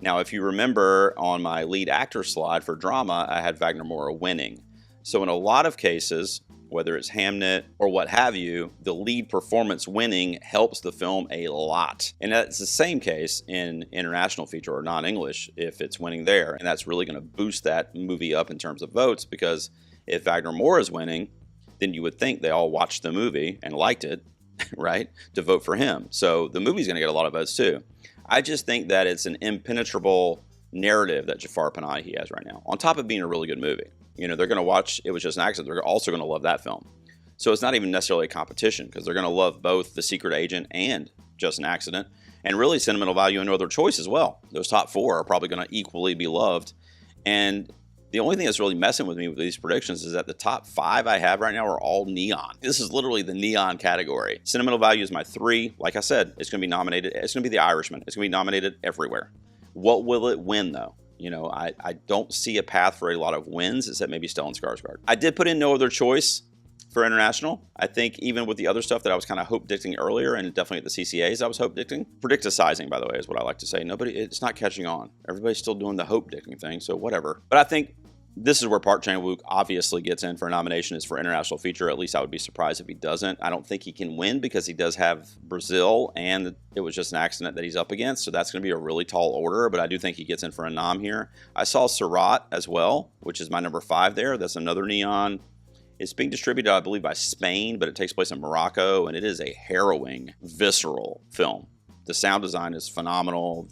Now, if you remember on my lead actor slide for drama, I had Wagner Morris winning. So in a lot of cases, whether it's Hamnet or what have you, the lead performance winning helps the film a lot. And that's the same case in international feature or non-English if it's winning there. And that's really going to boost that movie up in terms of votes because if Wagner Morris is winning, then you would think they all watched the movie and liked it, right, to vote for him. So the movie's going to get a lot of votes too. I just think that it's an impenetrable narrative that Jafar Panahi has right now, on top of being a really good movie. You know, they're going to watch It Was Just an Accident. They're also going to love that film. So it's not even necessarily a competition because they're going to love both The Secret Agent and Just an Accident. And really sentimental value and No Other Choice as well. Those top 4 are probably going to equally be loved. And the only thing that's really messing with me with these predictions is that the top 5 I have right now are all neon. This is literally the neon category. Sentimental value is my 3. Like I said, it's going to be nominated. It's going to be The Irishman. It's going to be nominated everywhere. What will it win, though? You know, I don't see a path for a lot of wins, except maybe Stellan Skarsgård. I did put in No Other Choice for international. I think even with the other stuff that I was kind of hope-dicting earlier, and definitely at the CCAs I was hope-dicting. Predicticizing, by the way, is what I like to say. It's not catching on. Everybody's still doing the hope-dicting thing, so whatever. But I think this is where Park Chan-wook obviously gets in for a nomination, is for international feature. At least I would be surprised if he doesn't. I don't think he can win because he does have Brazil, and it was just an accident that he's up against, so that's going to be a really tall order, but I do think he gets in for a nom here. I saw Surat as well, which is my number 5 there. That's another neon. It's being distributed, I believe, by Spain, but it takes place in Morocco, and it is a harrowing, visceral film. The sound design is phenomenal.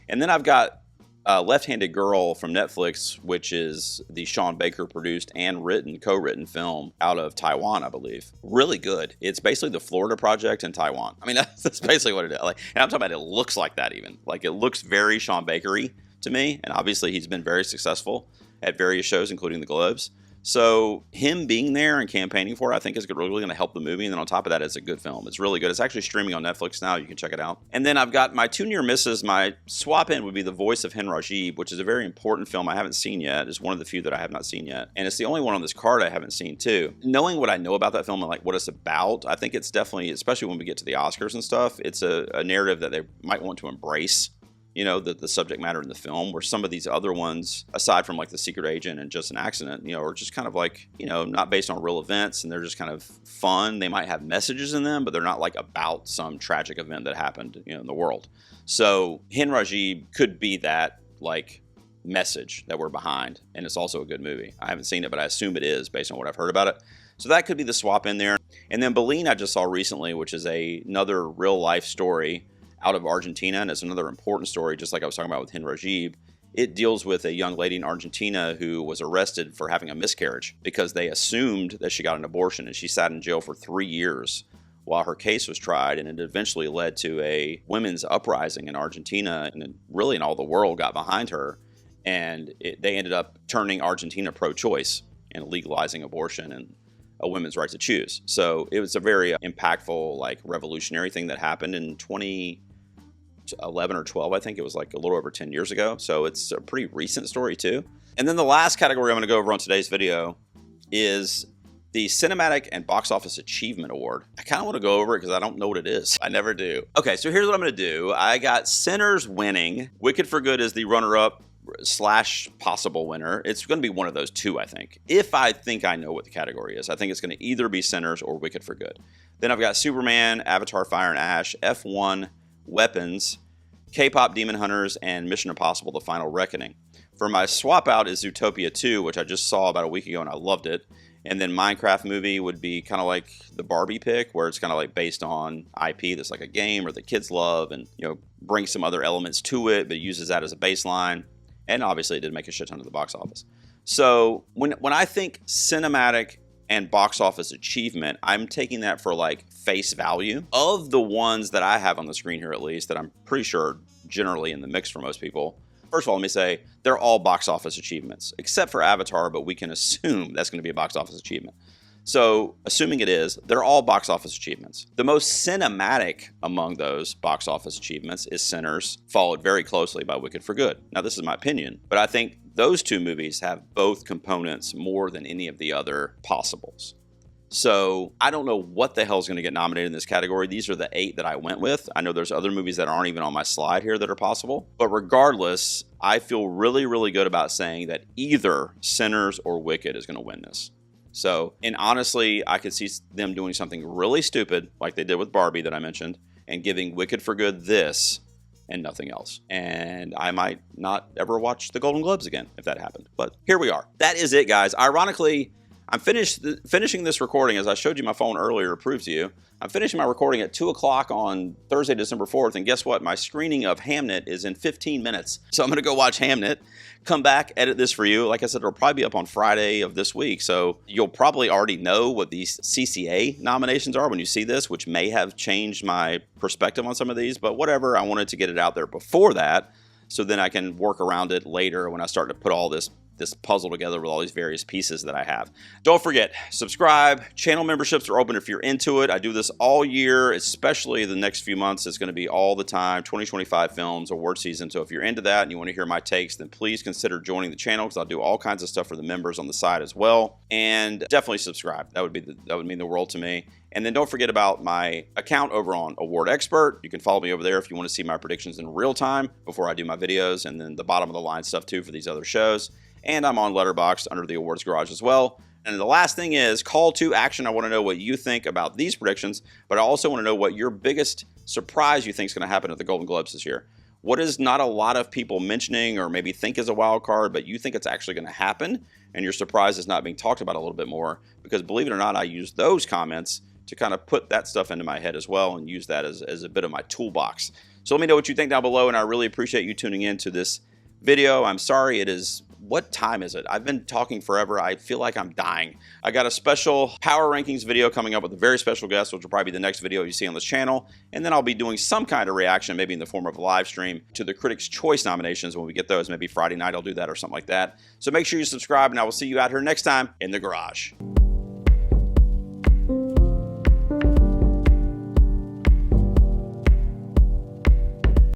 And then I've got Left-Handed Girl from Netflix, which is the Sean Baker produced and co-written film out of Taiwan, I believe. Really good. It's basically the Florida Project in Taiwan. I mean, that's basically what it is. Like, and I'm talking about it looks like that even. Like, it looks very Sean Baker-y to me, and obviously he's been very successful at various shows, including the Globes. So him being there and campaigning for it, I think is really going to help the movie. And then on top of that, it's a good film. It's really good. It's actually streaming on Netflix now. You can check it out. And then I've got my 2 near misses. My swap in would be The Voice of Hen Rajib, which is a very important film I haven't seen yet. It's one of the few that I have not seen yet. And it's the only one on this card I haven't seen too. Knowing what I know about that film and like what it's about, I think it's definitely, especially when we get to the Oscars and stuff, it's a narrative that they might want to embrace. You know, the subject matter in the film, where some of these other ones, aside from like The Secret Agent and Just an Accident, you know, are just kind of like, you know, not based on real events, and they're just kind of fun. They might have messages in them, but they're not like about some tragic event that happened, you know, in the world. So Hen Rajib could be that like message that we're behind, and it's also a good movie. I haven't seen it, but I assume it is based on what I've heard about it. So that could be the swap in there. And then Beline I just saw recently, which is another real life story out of Argentina, and it's another important story, just like I was talking about with Hen Rajib. It deals with a young lady in Argentina who was arrested for having a miscarriage because they assumed that she got an abortion, and she sat in jail for 3 years while her case was tried, and it eventually led to a women's uprising in Argentina, and really in all the world got behind her, and they ended up turning Argentina pro-choice and legalizing abortion and a women's right to choose. So it was a very impactful, like revolutionary thing that happened in 2011 or 12, I think. It was like a little over 10 years ago. So it's a pretty recent story too. And then the last category I'm going to go over on today's video is the Cinematic and Box Office Achievement Award. I kind of want to go over it because I don't know what it is. I never do. Okay, so here's what I'm going to do. I got Sinners winning. Wicked for Good is the runner-up / possible winner. It's going to be one of those two, I think. If I think I know what the category is, I think it's going to either be Sinners or Wicked for Good. Then I've got Superman, Avatar Fire and Ash, F1, Weapons, K-Pop Demon Hunters, and Mission Impossible The Final Reckoning. For my swap out is Zootopia 2, which I just saw about a week ago and I loved it. And then Minecraft movie would be kind of like the Barbie pick, where it's kind of like based on IP that's like a game or the kids love, and you know, bring some other elements to it, but uses that as a baseline. And obviously it did make a shit ton of the box office. So when I think cinematic and box office achievement, I'm taking that for like face value. Of the ones that I have on the screen here, at least, that I'm pretty sure generally in the mix for most people. First of all, let me say they're all box office achievements, except for Avatar, but we can assume that's going to be a box office achievement. So assuming it is, they're all box office achievements. The most cinematic among those box office achievements is Sinners, followed very closely by Wicked for Good. Now, this is my opinion, but I think those two movies have both components more than any of the other possibles. So I don't know what the hell is going to get nominated in this category. These are the 8 that I went with. I know there's other movies that aren't even on my slide here that are possible. But regardless, I feel really, really good about saying that either Sinners or Wicked is going to win this. So, and honestly, I could see them doing something really stupid like they did with Barbie that I mentioned and giving Wicked for Good this and nothing else. And I might not ever watch the Golden Globes again if that happened. But here we are. That is it, guys. Ironically, I'm finishing this recording, as I showed you my phone earlier to prove to you. I'm finishing my recording at 2 o'clock on Thursday, December 4th. And guess what? My screening of Hamnet is in 15 minutes. So I'm going to go watch Hamnet, come back, edit this for you. Like I said, it'll probably be up on Friday of this week. So you'll probably already know what these CCA nominations are when you see this, which may have changed my perspective on some of these. But whatever, I wanted to get it out there before that, so then I can work around it later when I start to put all this this puzzle together with all these various pieces that I have. Don't forget, subscribe. Channel memberships are open if you're into it. I do this all year, especially the next few months. It's going to be all the time, 2025 films, award season. So if you're into that and you want to hear my takes, then please consider joining the channel, because I'll do all kinds of stuff for the members on the side as well. And definitely subscribe. That would mean the world to me. And then don't forget about my account over on Award Expert. You can follow me over there if you want to see my predictions in real time before I do my videos, and then the bottom of the line stuff too for these other shows. And I'm on Letterboxd under the Awards Garage as well. And the last thing is call to action. I want to know what you think about these predictions, but I also want to know what your biggest surprise you think is going to happen at the Golden Globes this year. What is not a lot of people mentioning or maybe think is a wild card, but you think it's actually going to happen, and your surprise is not being talked about a little bit more? Because believe it or not, I use those comments to kind of put that stuff into my head as well and use that as a bit of my toolbox. So let me know what you think down below, and I really appreciate you tuning in to this video. I'm sorry it is, what time is it? I've been talking forever. I feel like I'm dying. I got a special power rankings video coming up with a very special guest, which will probably be the next video you see on this channel. And then I'll be doing some kind of reaction, maybe in the form of a live stream, to the Critics' Choice nominations when we get those. Maybe Friday night I'll do that or something like that. So make sure you subscribe, and I will see you out here next time in the garage.